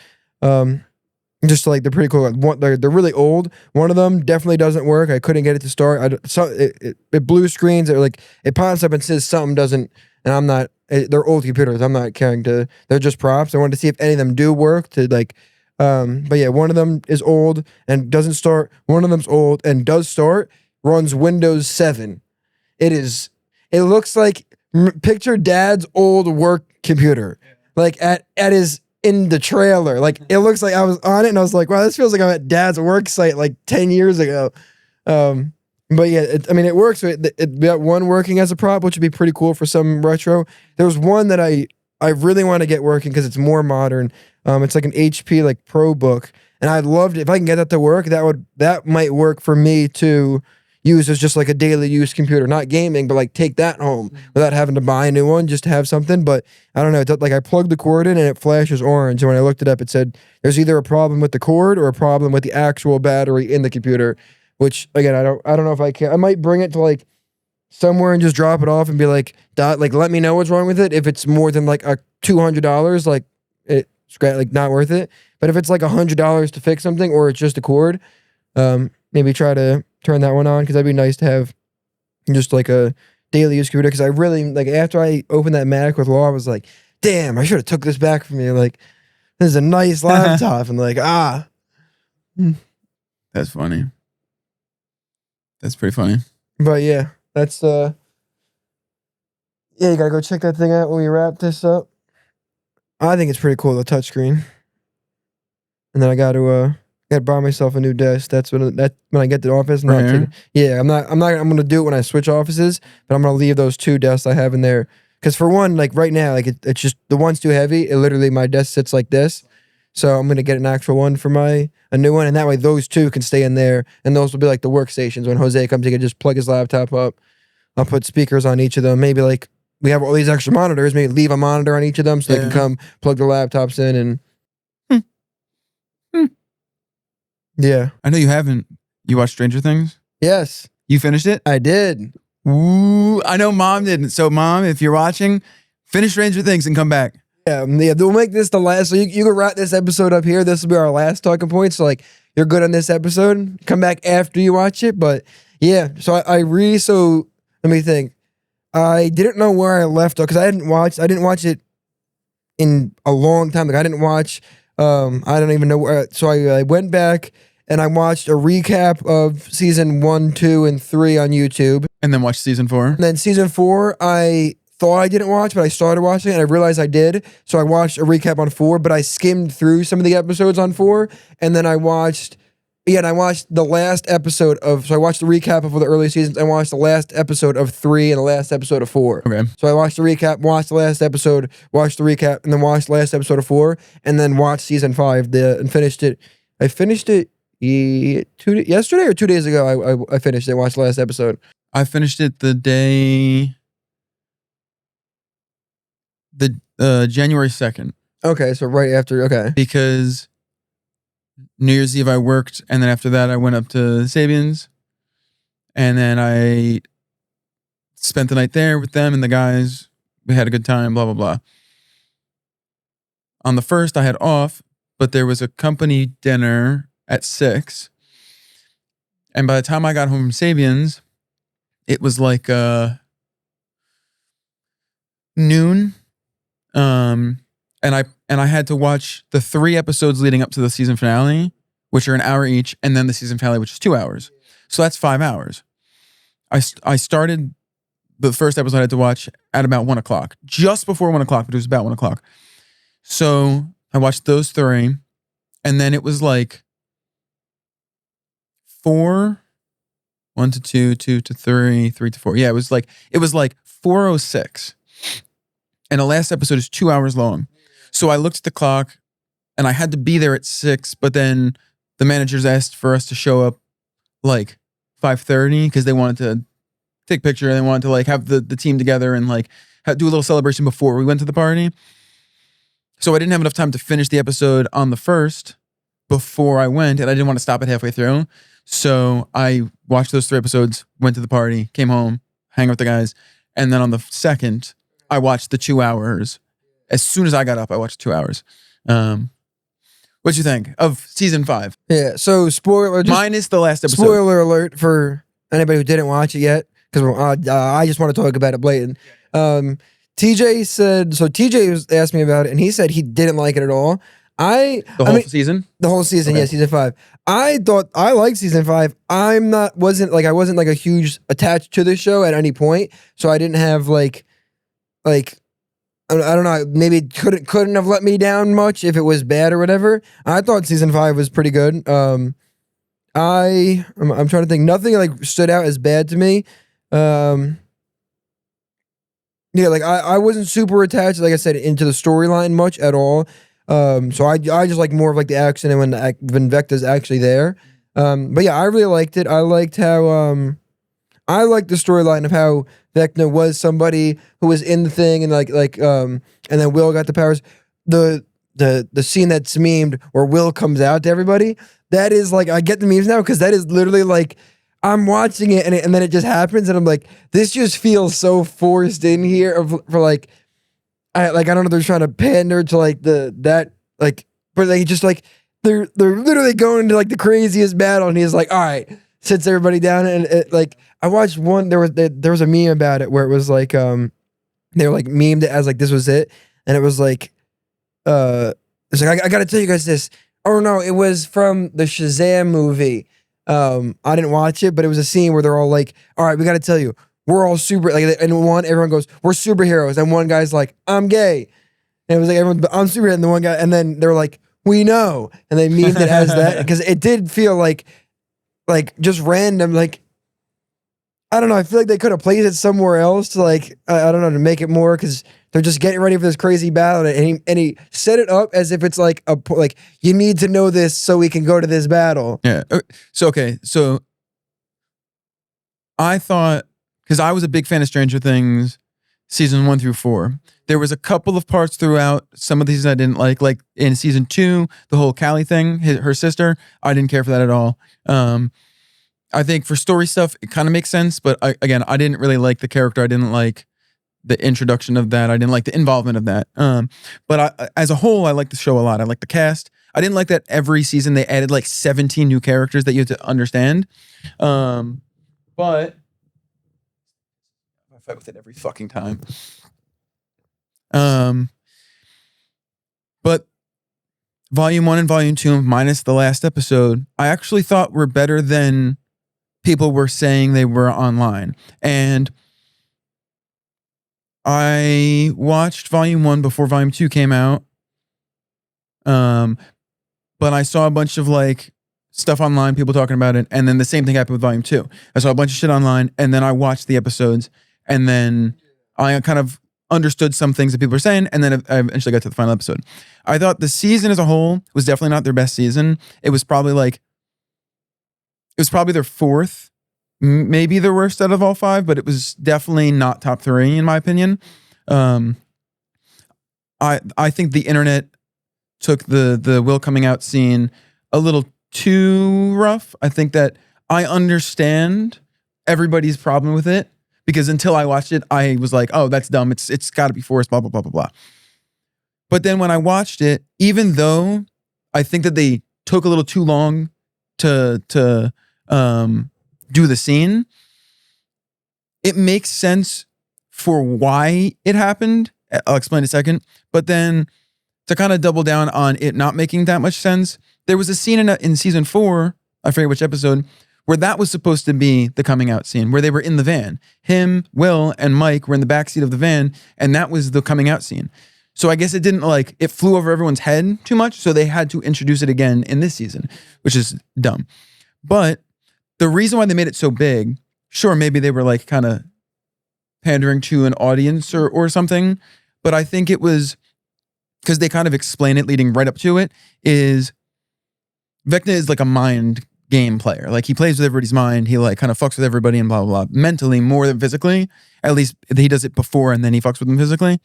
Just like they're pretty cool. They're really old. One of them definitely doesn't work. I couldn't get it to start. It blue screens. It pops up and says something doesn't. And I'm not. They're old computers. I'm not caring to. They're just props. I wanted to see if any of them do work. But yeah, one of them is old and doesn't start. One of them's old and does start. Runs Windows 7. It looks like picture Dad's old work computer. Like at his. In the trailer, like it looks like I was on it and I was like, wow, this feels like I'm at Dad's work site like 10 years ago. But yeah, it works. It got one working as a prop, which would be pretty cool for some retro. There's one that I really want to get working because it's more modern. It's like an HP like ProBook, and I'd love to if I can get that to work. That might work for me to use as just like a daily use computer, not gaming, but like take that home without having to buy a new one just to have something. But I don't know. Like I plugged the cord in and it flashes orange. And when I looked it up, it said there's either a problem with the cord or a problem with the actual battery in the computer. Which again, I don't know if I can. I might bring it to like somewhere and just drop it off and be like, let me know what's wrong with it. If it's more than like a $200, like it's like not worth it. But if it's like $100 to fix something or it's just a cord, maybe try to turn that one on because that'd be nice to have just like a daily use computer. Because I really like after I opened that Mac with Law, I was like, damn, I should have took this back from you. Like, this is a nice laptop, and like, That's funny. That's pretty funny. But yeah, that's yeah, you gotta go check that thing out when we wrap this up. I think it's pretty cool, the touchscreen. And then I gotta buy myself a new desk. That's when I get to the office. I'm gonna do it when I switch offices, but I'm gonna leave those 2 desks I have in there. Because for one, like right now, like it's just the one's too heavy. It literally my desk sits like this. So I'm gonna get an actual one for a new one, and that way those 2 can stay in there, and those will be like the workstations. When Jose comes, he can just plug his laptop up. I'll put speakers on each of them. Maybe like we have all these extra monitors. Maybe leave a monitor on each of them so they can come plug their laptops in and. Yeah. I know you haven't. You watched Stranger Things? Yes. You finished it? I did. Ooh, I know Mom didn't. So Mom, if you're watching, finish Stranger Things and come back. Yeah, we'll make this the last. So you can wrap this episode up here. This will be our last talking point. So like you're good on this episode. Come back after you watch it. But yeah, so so let me think. I didn't know where I left off because I didn't watch it in a long time. Like I didn't watch I don't even know where. So I went back and I watched a recap of season 1, 2, and 3 on YouTube. And then watched season 4. And then season 4, I thought I didn't watch, but I started watching it and I realized I did. So I watched a recap on 4, but I skimmed through some of the episodes on 4. And then I watched the last episode so I watched the recap of the early seasons. I watched the last episode of 3 and the last episode of 4. Okay. So I watched the recap, watched the last episode, watched the recap, and then watched the last episode of 4, and then watched season 5 and finished it. I finished it yesterday or 2 days ago. I finished it, watched the last episode. I finished it the day the January 2nd. Okay, so right after. Okay. Because New Year's Eve I worked, and then after that I went up to Sabian's, and then I spent the night there with them and the guys. We had a good time, blah, blah, blah. On the 1st, I had off, but there was a company dinner at 6. And by the time I got home from Sabian's, it was like noon. And I had to watch the 3 episodes leading up to the season finale, which are an hour each, and then the season finale, which is 2 hours. So that's 5 hours. I started the first episode I had to watch at about 1 o'clock, just before 1 o'clock, but it was about 1 o'clock. So I watched those 3, and then it was like 4, 1 to 2, 2 to 3, 3 to 4. Yeah, it was like 4:06. And the last episode is 2 hours long. So I looked at the clock and I had to be there at 6, but then the managers asked for us to show up like 5:30 because they wanted to take a picture and they wanted to like have the team together and like do a little celebration before we went to the party. So I didn't have enough time to finish the episode on the 1st before I went, and I didn't want to stop it halfway through. So I watched those 3 episodes, went to the party, came home, hang out with the guys, and then on the 2nd, I watched the 2 hours. As soon as I got up, I watched 2 hours. What'd you think of season 5? Yeah. So spoiler. Minus the last episode. Spoiler alert for anybody who didn't watch it yet, because I just want to talk about it blatant. TJ said, so TJ asked me about it, and he said he didn't like it at all. The whole season? The whole season, okay. Yeah, season 5. I thought I liked season 5. I wasn't like a huge attached to the show at any point, so I didn't have like I don't know, maybe it couldn't have let me down much if it was bad or whatever. I thought season 5 was pretty good. I'm trying to think. Nothing like stood out as bad to me. Yeah, like I wasn't super attached, like I said, into the storyline much at all. So I just like more of like the action and when Vecna's actually there. But yeah, I really liked it. I liked how I liked the storyline of how Vecna was somebody who was in the thing and and then Will got the powers. The scene that's memed where Will comes out to everybody. That is like, I get the memes now because that is literally like, I'm watching it and then it just happens and I'm like, this just feels so forced in here for like, I don't know, they're trying to pander to like but they just like they're literally going into like the craziest battle and he's like, all right, sits everybody down and like I watched one, there was a meme about it where it was like they were like memed it as like this was it, and it was like it's like I gotta tell you guys this. Oh no, it was from the Shazam movie. I didn't watch it, but it was a scene where they're all like, all right, we got to tell you, we're all super, like, and everyone goes, we're superheroes. And one guy's like, I'm gay. And it was like, everyone, I'm superhero. And the one guy, and then they're like, we know. And they memed it as that because it did feel like just random. Like, I don't know. I feel like they could have placed it somewhere else to like, I don't know, to make it more because they're just getting ready for this crazy battle. And he set it up as if it's like you need to know this so we can go to this battle. Yeah. So I thought, because I was a big fan of Stranger Things season 1 through 4. There was a couple of parts throughout some of these I didn't like in season 2, the whole Callie thing, her sister. I didn't care for that at all. I think for story stuff, it kind of makes sense, but I didn't really like the character. I didn't like the introduction of that. I didn't like the involvement of that. But as a whole, I like the show a lot. I like the cast. I didn't like that every season they added like 17 new characters that you have to understand. But I fight with it every fucking time. But volume 1 and volume 2, minus the last episode, I actually thought were better than people were saying they were online. And I watched volume 1 before volume 2 came out. But I saw a bunch of like stuff online, people talking about it, and then the same thing happened with volume 2. I saw a bunch of shit online, and then I watched the episodes, and then I kind of understood some things that people were saying, and then I eventually got to the final episode. I thought the season as a whole was definitely not their best season. It was probably their 4th, maybe the worst out of all 5, but it was definitely not top 3 in my opinion. I think the internet took the Will coming out scene a little too rough. I think that I understand everybody's problem with it, because until I watched it, I was like, oh, that's dumb. It's got to be forced, blah, blah, blah, blah, blah. But then when I watched it, even though I think that they took a little too long to do the scene, it makes sense for why it happened. I'll explain in a second. But then to kind of double down on it not making that much sense, there was a scene in season 4, I forget which episode, where that was supposed to be the coming out scene, where they were in the van. Him, Will, and Mike were in the backseat of the van, and that was the coming out scene. So I guess it didn't it flew over everyone's head too much, so they had to introduce it again in this season, which is dumb. But the reason why they made it so big, sure, maybe they were kind of pandering to an audience or something, but I think it was because they kind of explain it leading right up to it, is Vecna is a mind game player. He plays with everybody's mind. He kind of fucks with everybody and blah, blah, blah. Mentally more than physically. At least he does it before and then he fucks with them physically.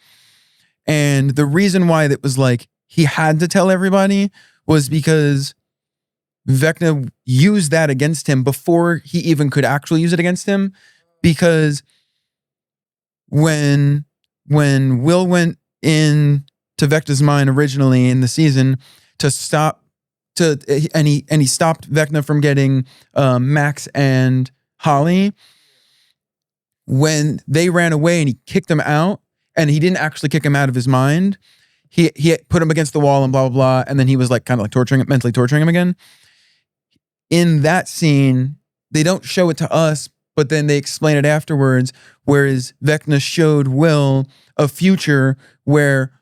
And the reason why it was he had to tell everybody was because Vecna used that against him before he even could actually use it against him. Because when Will went in to Vecna's mind originally in the season to stop and he stopped Vecna from getting Max and Holly, when they ran away and he kicked them out, and he didn't actually kick him out of his mind, he put him against the wall and blah blah blah, and then he was kind of mentally torturing him again. In that scene, they don't show it to us, but then they explain it afterwards, whereas Vecna showed Will a future where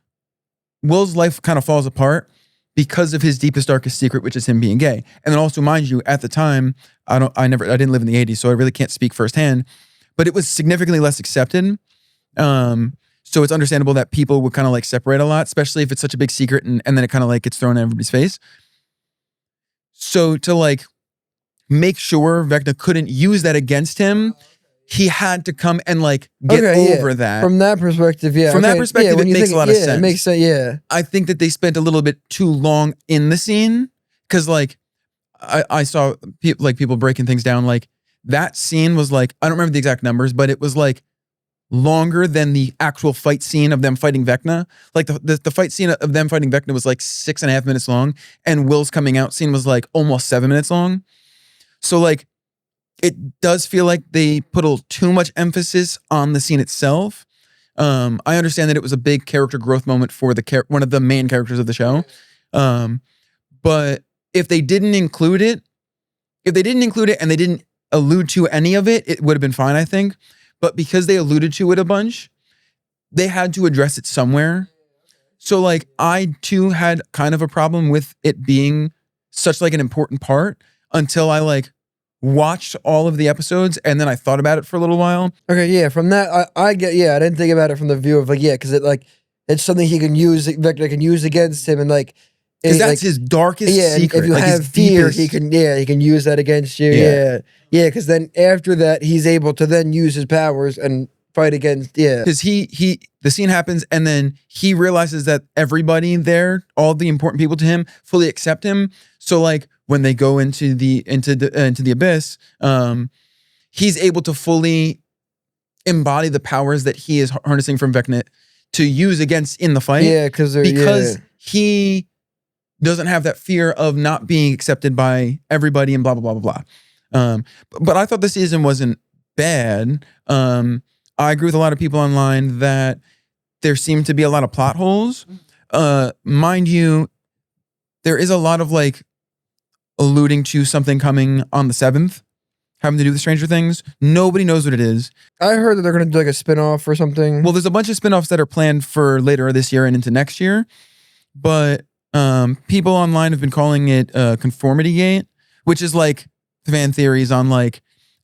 Will's life kind of falls apart because of his deepest, darkest secret, which is him being gay. And then also, mind you, at the time, I didn't live in the 80s, so I really can't speak firsthand, but it was significantly less accepted. So it's understandable that people would kind of separate a lot, especially if it's such a big secret and then it kind of gets thrown in everybody's face. So to make sure Vecna couldn't use that against him, he had to come and get over that. From that perspective, yeah. From that perspective, it makes a lot of sense. It makes sense, yeah. I think that they spent a little bit too long in the scene, because I saw people breaking things down. That scene was I don't remember the exact numbers, but it was longer than the actual fight scene of them fighting Vecna. The fight scene of them fighting Vecna was 6.5 minutes long, and Will's coming out scene was almost 7 minutes long. So it does feel like they put a little too much emphasis on the scene itself. I understand that it was a big character growth moment for one of the main characters of the show. But if they didn't include it and they didn't allude to any of it, it would have been fine, I think. But because they alluded to it a bunch, they had to address it somewhere. So I too had kind of a problem with it being such an important part until I watched all of the episodes, and then I thought about it for a little while. Okay, yeah, from that, I get, yeah, I didn't think about it from the view of because it it's something he can use, Vecna can use against him, and because that's his darkest secret. If you have fear, he can use that against you. Yeah, because then after that, he's able to then use his powers and fight against. Yeah, because the scene happens, and then he realizes that everybody there, all the important people to him, fully accept him. So when they go into the abyss, he's able to fully embody the powers that he is harnessing from Vecna to use against in the fight. Yeah, because he doesn't have that fear of not being accepted by everybody and blah, blah, blah, blah, blah. But I thought the season wasn't bad. I agree with a lot of people online that there seemed to be a lot of plot holes. Mind you, there is a lot of alluding to something coming on the 7th, having to do with Stranger Things. Nobody knows what it is. I heard that they're going to do a spinoff or something. Well, there's a bunch of spinoffs that are planned for later this year and into next year. But people online have been calling it Conformity Gate, which is fan theories on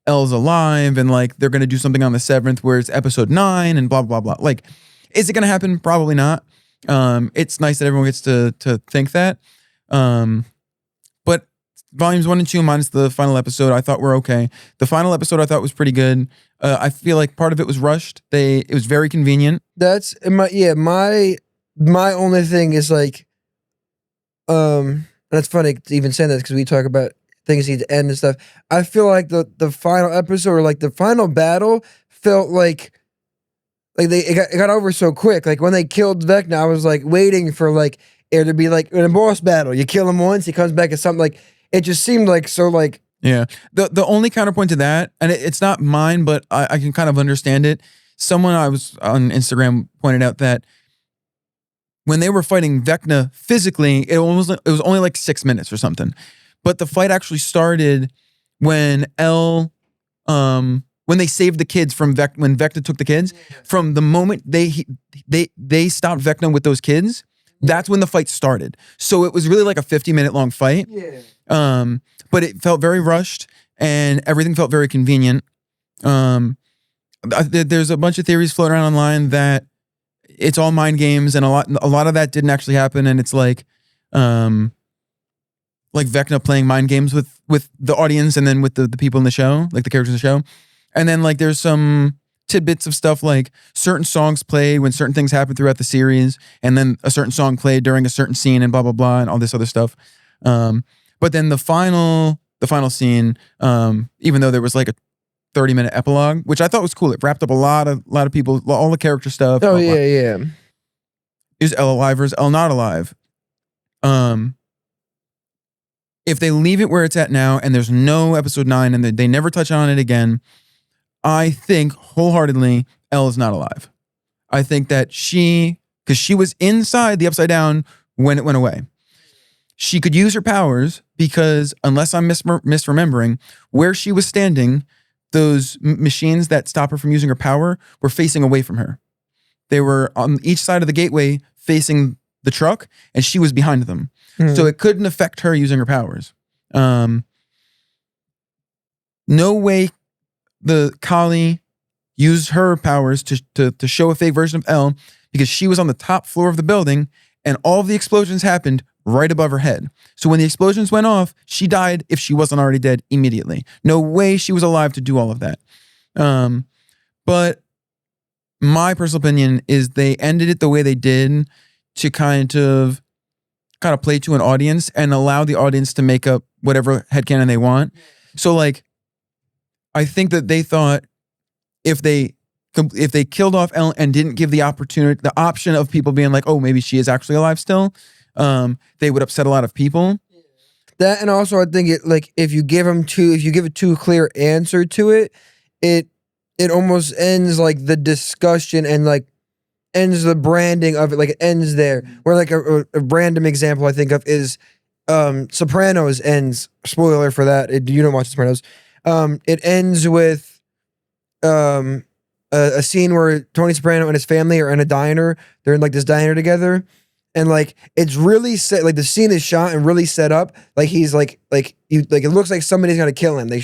Elle's alive and they're going to do something on the 7th where it's episode 9 and blah, blah, blah. Is it going to happen? Probably not. It's nice that everyone gets to think that. But volumes 1 and 2 minus the final episode, I thought were okay. The final episode I thought was pretty good. I feel part of it was rushed. It was very convenient. That's my my only thing is like, and it's funny to even say that because we talk about things need to end and stuff. I feel like the final episode or like the final battle felt like it got over so quick. Like when they killed Vecna, I was like waiting for like it to be like in a boss battle. You kill him once, he comes back as something like it just seemed like so like Yeah. The only counterpoint to that, and it's not mine, but I can kind of understand it. Someone I was on Instagram pointed out that when they were fighting Vecna physically, it was only like 6 minutes or something. But the fight actually started when when they saved the kids from when Vecna took the kids. From the moment they stopped Vecna with those kids, that's when the fight started. So it was really like a 50-minute long fight. yeah. But it felt very rushed and everything felt very convenient. There's a bunch of theories floating around online that it's all mind games, and a lot of that didn't actually happen, and it's like Vecna playing mind games with the audience and then with the people in the show, like the characters in the show. And then like there's some tidbits of stuff like certain songs played when certain things happened throughout the series, and then a certain song played during a certain scene and blah blah blah and all this other stuff. But then the final scene, even though there was like a 30-minute epilogue, which I thought was cool. It wrapped up a lot of people, all the character stuff. Oh yeah, yeah. Is Elle alive or is Elle not alive? If they leave it where it's at now and there's no episode 9 and they never touch on it again, I think wholeheartedly Elle is not alive. I think that because she was inside the Upside Down when it went away. She could use her powers because, unless I'm misremembering, where she was standing, those machines that stop her from using her power were facing away from her. They were on each side of the gateway facing the truck, and she was behind them. So it couldn't affect her using her powers. No way the Kali used her powers to show a fake version of Elle, because she was on the top floor of the building and all of the explosions happened right above her head. So when the explosions went off, she died, if she wasn't already dead, immediately. No way she was alive to do all of that. But my personal opinion is they ended it the way they did to kind of play to an audience and allow the audience to make up whatever headcanon they want. So like, I think that they thought if they killed off Ellen and didn't give the option of people being like, oh, maybe she is actually alive still, they would upset a lot of people. That, and also I think if you give it too clear answer to it, it almost ends like the discussion and like ends the branding of it. Like it ends there. Where like a random example I think of is Sopranos ends. Spoiler for that. You don't watch Sopranos. It ends with a scene where Tony Soprano and his family are in a diner. They're in like this diner together, and like it's really set. Like the scene is shot and really set up. Like he's like it looks like somebody's gonna kill him. They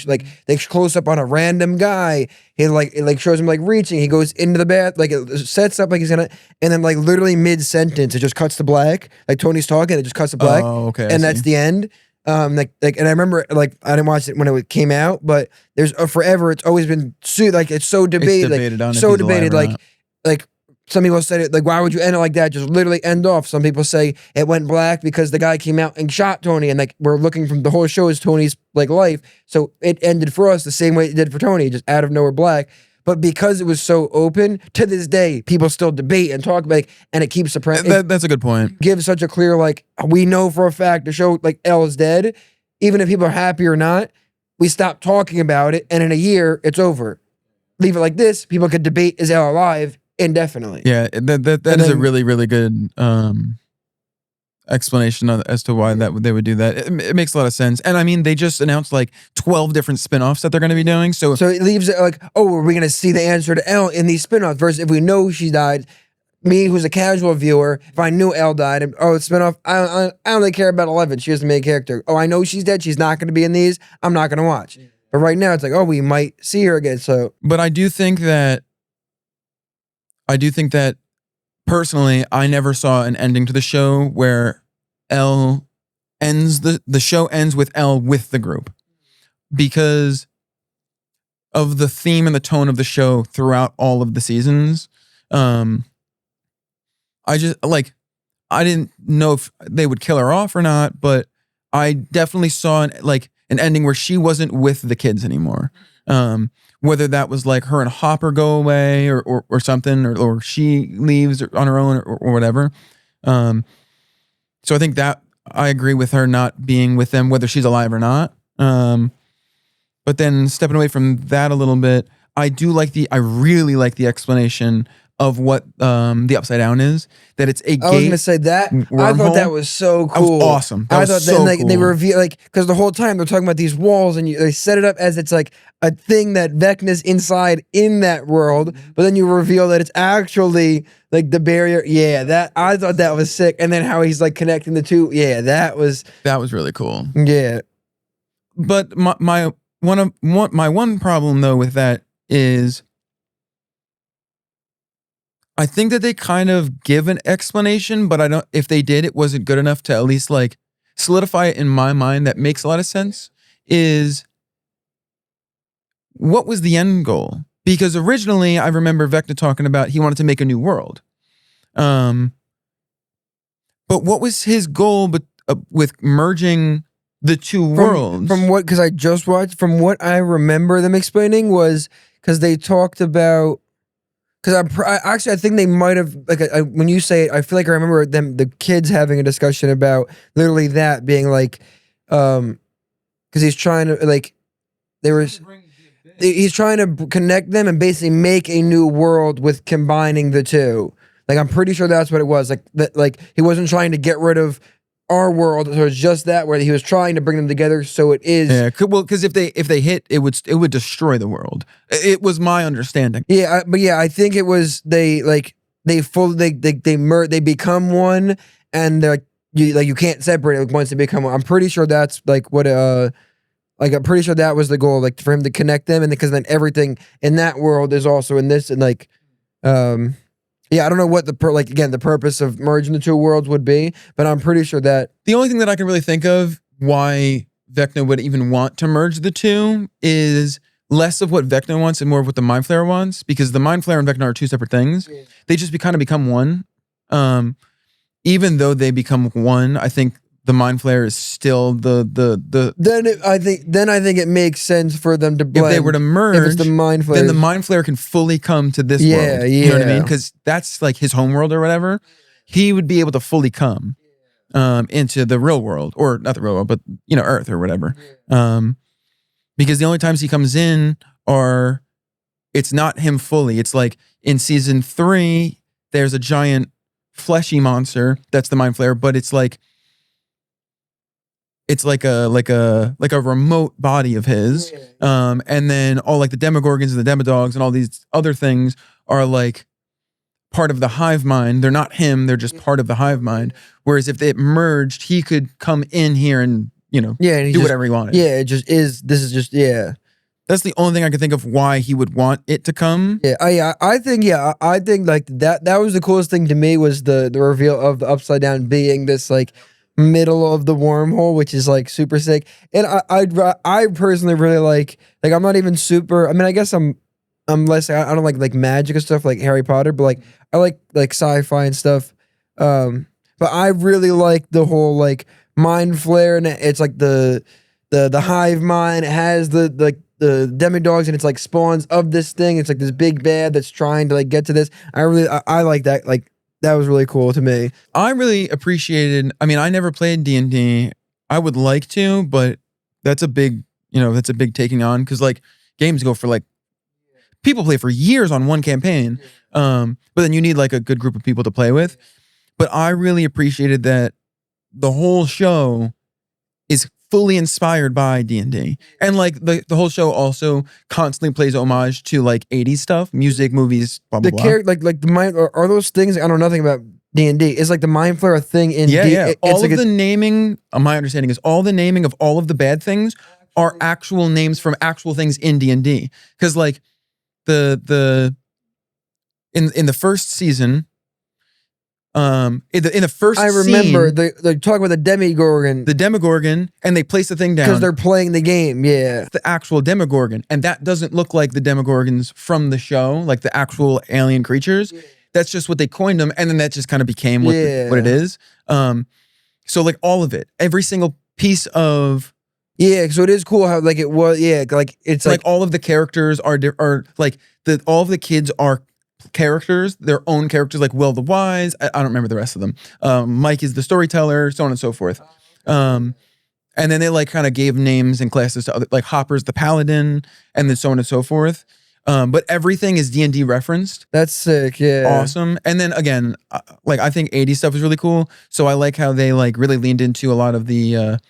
close up on a random guy. He it shows him like reaching. He goes into the bath. Like it sets up like he's gonna, and then like literally mid sentence it just cuts to black. Like Tony's talking, it just cuts to black. Oh, okay. And that's the end. And I remember like I didn't watch it when it came out, but there's forever it's always been it's so debated, like some people said it like, why would you end it like that? Just literally end off. Some people say it went black because the guy came out and shot Tony, and like we're looking from the whole show is Tony's like life, so it ended for us the same way it did for Tony, just out of nowhere black. But because it was so open, to this day, people still debate and talk about it, and it keeps that's a good point. Gives such a clear, like, we know for a fact the show, like, Elle is dead. Even if people are happy or not, we stop talking about it, and in a year, it's over. Leave it like this, people could debate, is Elle alive, indefinitely. Yeah, that is a really, really good explanation as to why they would do that. It makes a lot of sense. And I mean, they just announced like 12 different spinoffs that they're going to be doing. So it leaves it like, oh, are we going to see the answer to Elle in these spinoffs? Versus if we know she died, me who's a casual viewer, if I knew Elle died, and it's spinoff, I don't really care about 11. She was the main character. Oh, I know she's dead. She's not going to be in these. I'm not going to watch. But right now it's like, oh, we might see her again. So, but I do think that personally, I never saw an ending to the show where Elle ends the show ends with Elle with the group, because of the theme and the tone of the show throughout all of the seasons. I just like I didn't know if they would kill her off or not, but I definitely saw an ending where she wasn't with the kids anymore. Whether that was like her and Hopper go away or something, or she leaves on her own or whatever. So I think that I agree with her not being with them, whether she's alive or not. But then stepping away from that a little bit, I really like the explanation of what the Upside Down is. That it's a gate. I was gonna say that. I thought that was so cool. That was awesome. That I was thought so that cool. they reveal because the whole time they're talking about these walls and they set it up as it's like a thing that Vecna's inside in that world, but then you reveal that it's actually like the barrier. Yeah, that I thought that was sick. And then how he's like connecting the two. Yeah, that was really cool. Yeah, but my one problem though with that is, I think that they kind of give an explanation, but I don't. If they did, it wasn't good enough to at least like solidify it in my mind. That makes a lot of sense. Is what was the end goal? Because originally, I remember Vecna talking about he wanted to make a new world. But what was his goal? But with merging the two worlds, from what because I just watched. From what I remember them explaining was because they talked about. Because I think they might have when you say it, I feel like I remember the kids having a discussion about literally that being like, because he's trying to he's trying to connect them and basically make a new world with combining the two. Like I'm pretty sure that's what it was. Like he wasn't trying to get rid of our world, so it's just that where he was trying to bring them together. So it is because if they hit, it would destroy the world. It was my understanding. Yeah, but I think it was they become one, and you can't separate it once they become one. I'm pretty sure that's like what I'm pretty sure that was the goal, like for him to connect them, and because then everything in that world is also in this, and I don't know what the purpose of merging the two worlds would be, but I'm pretty sure that the only thing that I can really think of why Vecna would even want to merge the two is less of what Vecna wants and more of what the Mind Flayer wants, because the Mind Flayer and Vecna are two separate things. Yeah. They just kind of become one. Even though they become one, I think the Mind Flayer is still the. I think it makes sense for them to blend. If they were to merge, if it's the Mind Flayer, then the Mind Flayer can fully come to this world. Yeah. You know what I mean? Because that's like his home world or whatever. He would be able to fully come into the real world, or not the real world, but Earth or whatever. Because the only times he comes in it's not him fully. It's like in season 3, there's a giant fleshy monster that's the Mind Flayer, but it's like a remote body of his. And then all like the Demogorgons and the Demodogs and all these other things are like part of the hive mind. They're not him, they're just part of the hive mind. Whereas if it merged, he could come in here and and do whatever he wanted. Yeah, it just is. This is just That's the only thing I can think of why he would want it to come. I think like that was the coolest thing to me was the reveal of the Upside Down being this like middle of the wormhole, which is like super sick. And I personally really like I'm not even super. I mean, I guess I'm less. I don't like magic and stuff like Harry Potter, but like I like sci-fi and stuff. But I really like the whole like Mind Flare, and it's like the hive mind. It has the demidogs, and it's like spawns of this thing. It's like this big bad that's trying to like get to this. I like that. Like that was really cool to me. I really appreciated. I mean, I never played D&D. I would like to, but that's a big taking on, because like games go for like people play for years on one campaign. But then you need like a good group of people to play with. But I really appreciated that the whole show is fully inspired by D&D. And like the whole show also constantly plays homage to like 80s stuff, music, movies, blah, blah, blah. Like the mind, are those things, I know nothing about D&D. Is like the Mind Flayer a thing in D&D? Yeah. All like of the naming, my understanding is all the naming of all of the bad things are actual names from actual things in D&D. Because like in the first season, in the first I remember they talk about the Demogorgon, and they place the thing down because they're playing the game. Yeah, the actual Demogorgon, and that doesn't look like the Demogorgons from the show, like the actual alien creatures. that's just what they coined them, and then that just kind of became what it is. So like all of it, every single piece of so it is cool how like it was like it's like all of the characters are like all of the kids are characters, their own characters, like Will the Wise. I don't remember the rest of them. Mike is the storyteller, so on and so forth. And then they like kind of gave names and classes to other, like Hopper's the paladin, and then so on and so forth. But everything is D&D referenced. That's sick, yeah. Awesome. And then again, like I think 80s stuff is really cool. So I like how they like really leaned into a lot of the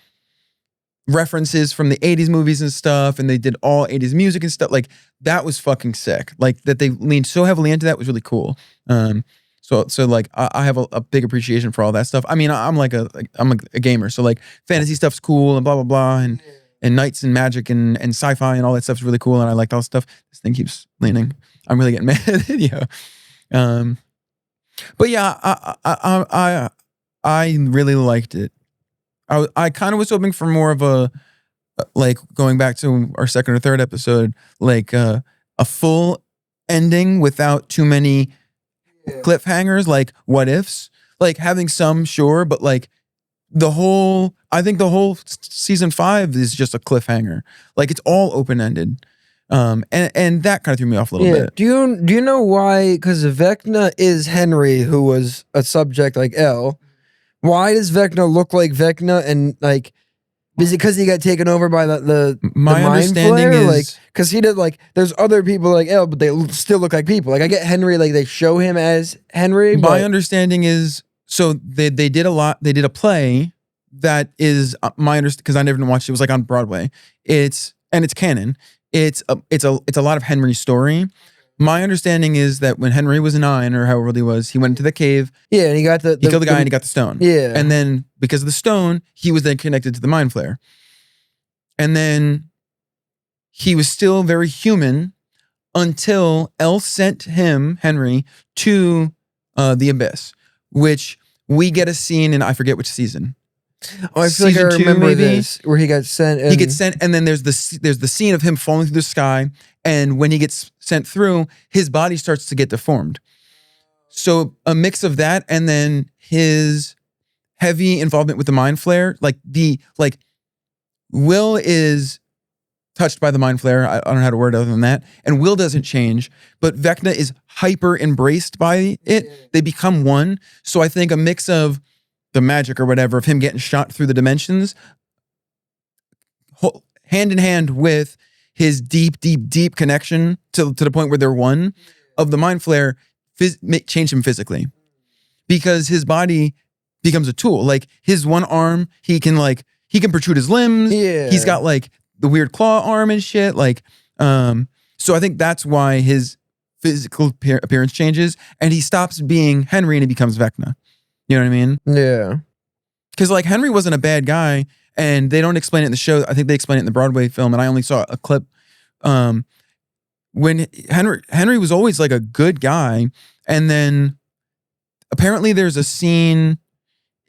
references from the 80s movies and stuff, and they did all 80s music and stuff. Like that was fucking sick. Like that they leaned so heavily into that was really cool. So like I have a big appreciation for all that stuff. I mean, I'm a gamer, so like fantasy stuff's cool and blah blah blah, and knights and magic and sci-fi and all that stuff's really cool, and I like all that stuff. This thing keeps leaning. I'm really getting mad at it. Yeah. But yeah, I really liked it. I kind of was hoping for more of a, like going back to our second or third episode, like a full ending without too many cliffhangers, like what ifs, like having some, sure, but like I think the whole season 5 is just a cliffhanger. Like it's all open-ended. And that kind of threw me off a little bit. Do you know why? Because Vecna is Henry, who was a subject like L. Why does Vecna look like Vecna, and like, is it because he got taken over by the my understanding flare? is like, because he did like, there's other people like L, but they still look like people. Like I get Henry, like they show him as Henry. My understanding is, so they did a play that is my understanding, because I never watched it. It was like on Broadway. It's canon. It's a lot of Henry's story. My understanding is that when Henry was 9 or however old he was, he went into the cave. Yeah, and he got he killed the guy and he got the stone. Yeah. And then because of the stone, he was then connected to the mind flare. And then he was still very human until Elle sent him, Henry, to the abyss, which we get a scene in, I forget which season. Oh, I feel like I remember this, where he got sent. He gets sent, and then there's the scene of him falling through the sky, and when he gets sent through, his body starts to get deformed. So a mix of that, and then his heavy involvement with the mind flare, like Will is touched by the mind flare. I don't know how to word it other than that. And Will doesn't change, but Vecna is hyper embraced by it. They become one. So I think a mix of the magic or whatever of him getting shot through the dimensions, hand in hand with his deep connection to the point where they're one, of the mind flare, change him physically, because his body becomes a tool. Like his one arm, he can protrude his limbs. Yeah. He's got like the weird claw arm and shit. Like, so I think that's why his physical appearance changes, and he stops being Henry and he becomes Vecna. You know what I mean? Yeah. Because like Henry wasn't a bad guy, and they don't explain it in the show. I think they explain it in the Broadway film, and I only saw a clip. When Henry was always like a good guy, and then apparently there's a scene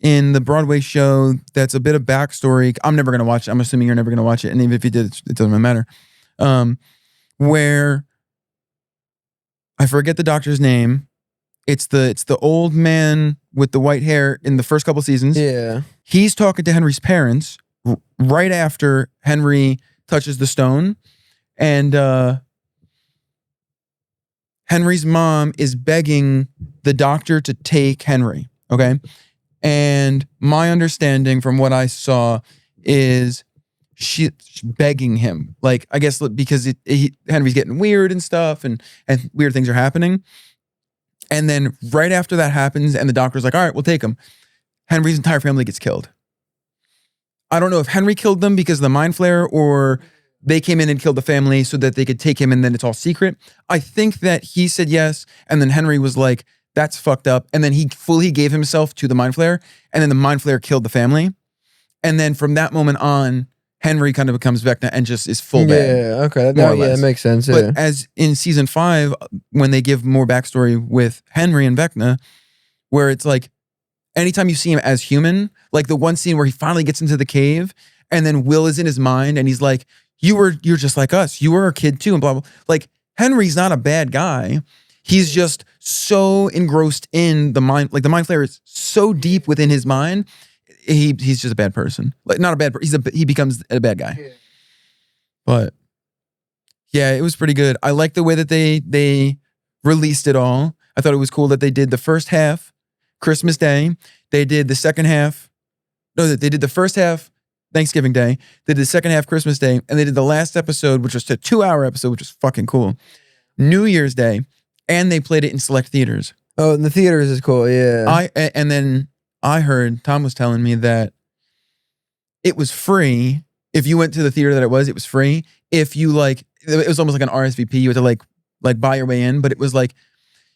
in the Broadway show that's a bit of backstory. I'm never gonna watch it. I'm assuming you're never gonna watch it, and even if you did, it doesn't matter. Where I forget the doctor's name. It's the old man with the white hair in the first couple seasons. Yeah. He's talking to Henry's parents right after Henry touches the stone. And Henry's mom is begging the doctor to take Henry. Okay. And my understanding from what I saw is she's begging him. Like, I guess because Henry's getting weird and stuff, and weird things are happening. And then right after that happens, and the doctor's like, all right, we'll take him, Henry's entire family gets killed. I don't know if Henry killed them because of the mind flare, or they came in and killed the family so that they could take him and then it's all secret. I think that he said yes, and then Henry was like, that's fucked up. And then he fully gave himself to the mind flare, and then the mind flare killed the family. And then from that moment on, Henry kind of becomes Vecna and just is full bad. Yeah, okay. That makes sense. Yeah. But as in season 5, when they give more backstory with Henry and Vecna, where it's like, anytime you see him as human, like the one scene where he finally gets into the cave, and then Will is in his mind, and he's like, you're just like us. You were a kid too, and blah, blah. Like, Henry's not a bad guy. He's just so engrossed in the mind, like the mind flayer is so deep within his mind. He's just a bad person. Like not a bad person. He becomes a bad guy. Yeah. But yeah, it was pretty good. I like the way that they released it all. I thought it was cool that they did the first half Christmas Day. They did the second half. No, they did the first half Thanksgiving Day. They did the second half Christmas Day, and they did the last episode, which was a 2-hour episode, which was fucking cool. New Year's Day, and they played it in select theaters. Oh, and the theaters is cool. Yeah. And then I heard Tom was telling me that it was free. If you went to the theater that it was free. If you it was almost like an RSVP. You had to like buy your way in, but it was like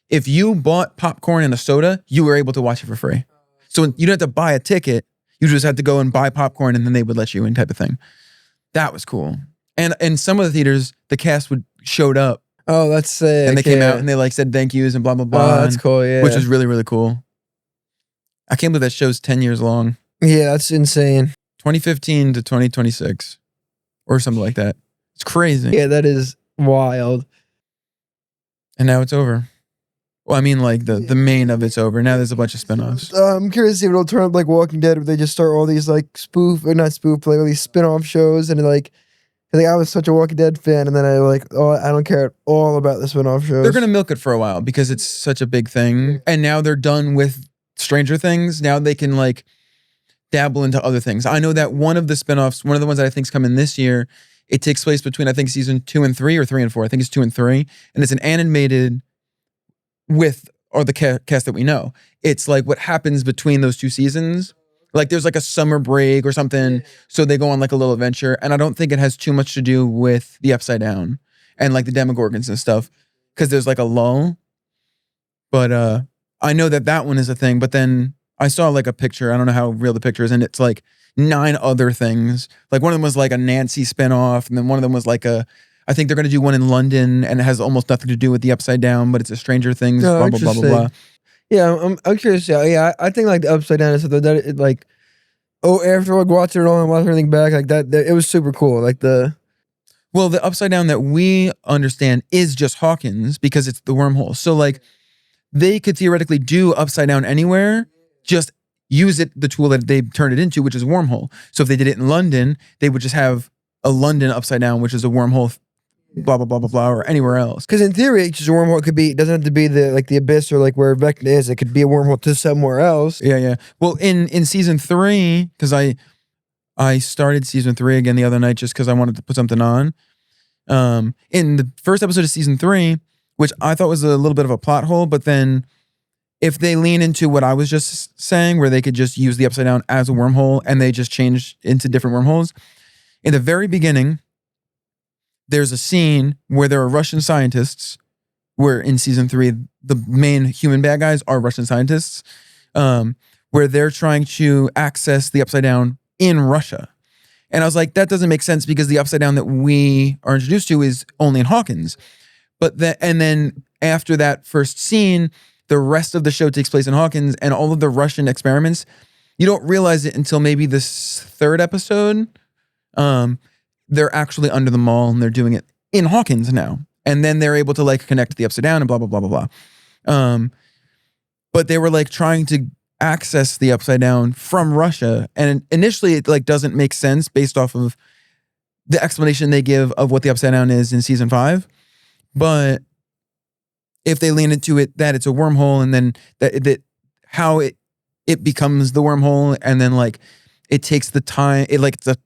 if you bought popcorn and a soda, you were able to watch it for free. So you didn't have to buy a ticket. You just had to go and buy popcorn, and then they would let you in, type of thing. That was cool. And in some of the theaters, the cast showed up. Oh, that's sick. And they came out and they said thank yous and blah blah blah. Oh, that's cool. Yeah. Which was really, really cool. I can't believe that show's 10 years long. Yeah, that's insane. 2015 to 2026 or something like that. It's crazy. Yeah, that is wild. And now it's over. Well, I mean, like the main of it's over. Now there's a bunch of spinoffs. I'm curious to see if it'll turn up like Walking Dead, where they just start all these like not spoof, like all these spin-off shows, and like I was such a Walking Dead fan, and then I I don't care at all about the spin-off shows. They're gonna milk it for a while because it's such a big thing, and now they're done with Stranger Things. Now they can like dabble into other things. I know that one of the spinoffs, one of the ones that I think is coming this year, it takes place between I think season 2 and 3 or 3 and 4. I think it's 2 and 3, and it's an animated or the cast that we know. It's like what happens between those 2 seasons. Like there's like a summer break or something, so they go on like a little adventure, and I don't think it has too much to do with the Upside Down and like the Demogorgons and stuff, because there's like a lull. But I know that one is a thing. But then I saw like a picture. I don't know how real the picture is, and it's like 9 other things. Like one of them was like a Nancy spinoff, and then one of them was like I think they're going to do one in London, and it has almost nothing to do with the Upside Down, but it's a Stranger Things, blah, blah, blah, blah, blah. Yeah, I'm curious. Yeah, I think like the Upside Down and stuff that it like, after like watching it all and watching everything back, like that it was super cool. Like the Upside Down that we understand is just Hawkins because it's the wormhole. So like they could theoretically do Upside Down anywhere, just use the tool that they turned it into, which is wormhole. So if they did it in London, they would just have a London Upside Down, which is a wormhole, blah blah blah blah blah, or anywhere else. Because in theory, it's just a wormhole. It doesn't have to be the abyss or like where Vecna is. It could be a wormhole to somewhere else. Yeah. Well, in season 3, because I started season 3 again the other night just because I wanted to put something on. In the first episode of season 3, which I thought was a little bit of a plot hole, but then if they lean into what I was just saying, where they could just use the Upside Down as a wormhole and they just change into different wormholes. In the very beginning, there's a scene where there are Russian scientists, where in season 3, the main human bad guys are Russian scientists, where they're trying to access the Upside Down in Russia. And I was like, that doesn't make sense because the Upside Down that we are introduced to is only in Hawkins. And then after that first scene, the rest of the show takes place in Hawkins, and all of the Russian experiments, you don't realize it until maybe this 3rd episode. They're actually under the mall and they're doing it in Hawkins now. And then they're able to like connect to the Upside Down and blah, blah, blah, blah, blah. But they were like trying to access the Upside Down from Russia. And initially it like doesn't make sense based off of the explanation they give of what the Upside Down is in season 5. But if they lean into it, that it's a wormhole, and then that how it becomes the wormhole, and then like it takes the time, it's a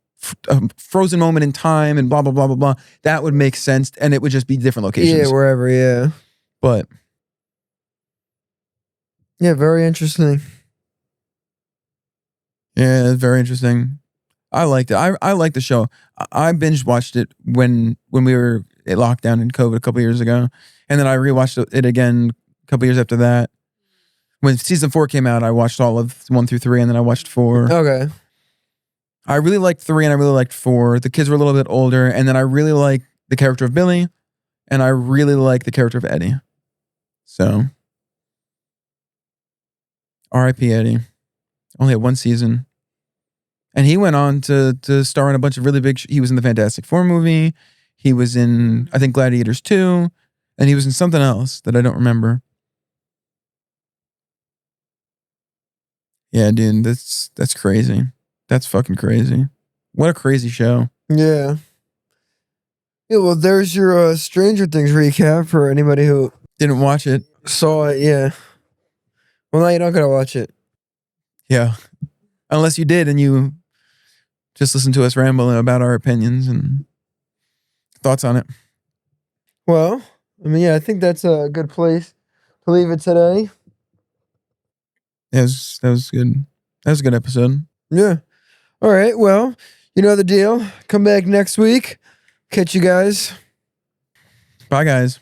frozen moment in time and blah, blah, blah, blah, blah. That would make sense. And it would just be different locations. Yeah, wherever. Yeah. But yeah, very interesting. Yeah, it's very interesting. I liked it. I liked the show. I binge watched it when we were at lockdown in COVID a couple years ago. And then I rewatched it again a couple years after that. When season 4 came out, I watched all of 1 through 3, and then I watched 4. Okay. I really liked 3 and I really liked 4. The kids were a little bit older, and then I really liked the character of Billy, and I really liked the character of Eddie. So, R.I.P. Eddie. Only had 1 season. And he went on to star in a bunch of really big... he was in the Fantastic Four movie. He was in, I think, Gladiators 2. And he was in something else that I don't remember. Yeah, dude, that's crazy. That's fucking crazy. What a crazy show. Yeah. Yeah, well, there's your Stranger Things recap for anybody who Didn't watch it. saw it. Yeah. Well, now you don't gotta watch it. Yeah. Unless you did and you just listened to us rambling about our opinions and thoughts on it. Well, I mean, yeah, I think that's a good place to leave it today. That was good. That was a good episode. Yeah. All right. Well, you know the deal. Come back next week. Catch you guys. Bye, guys.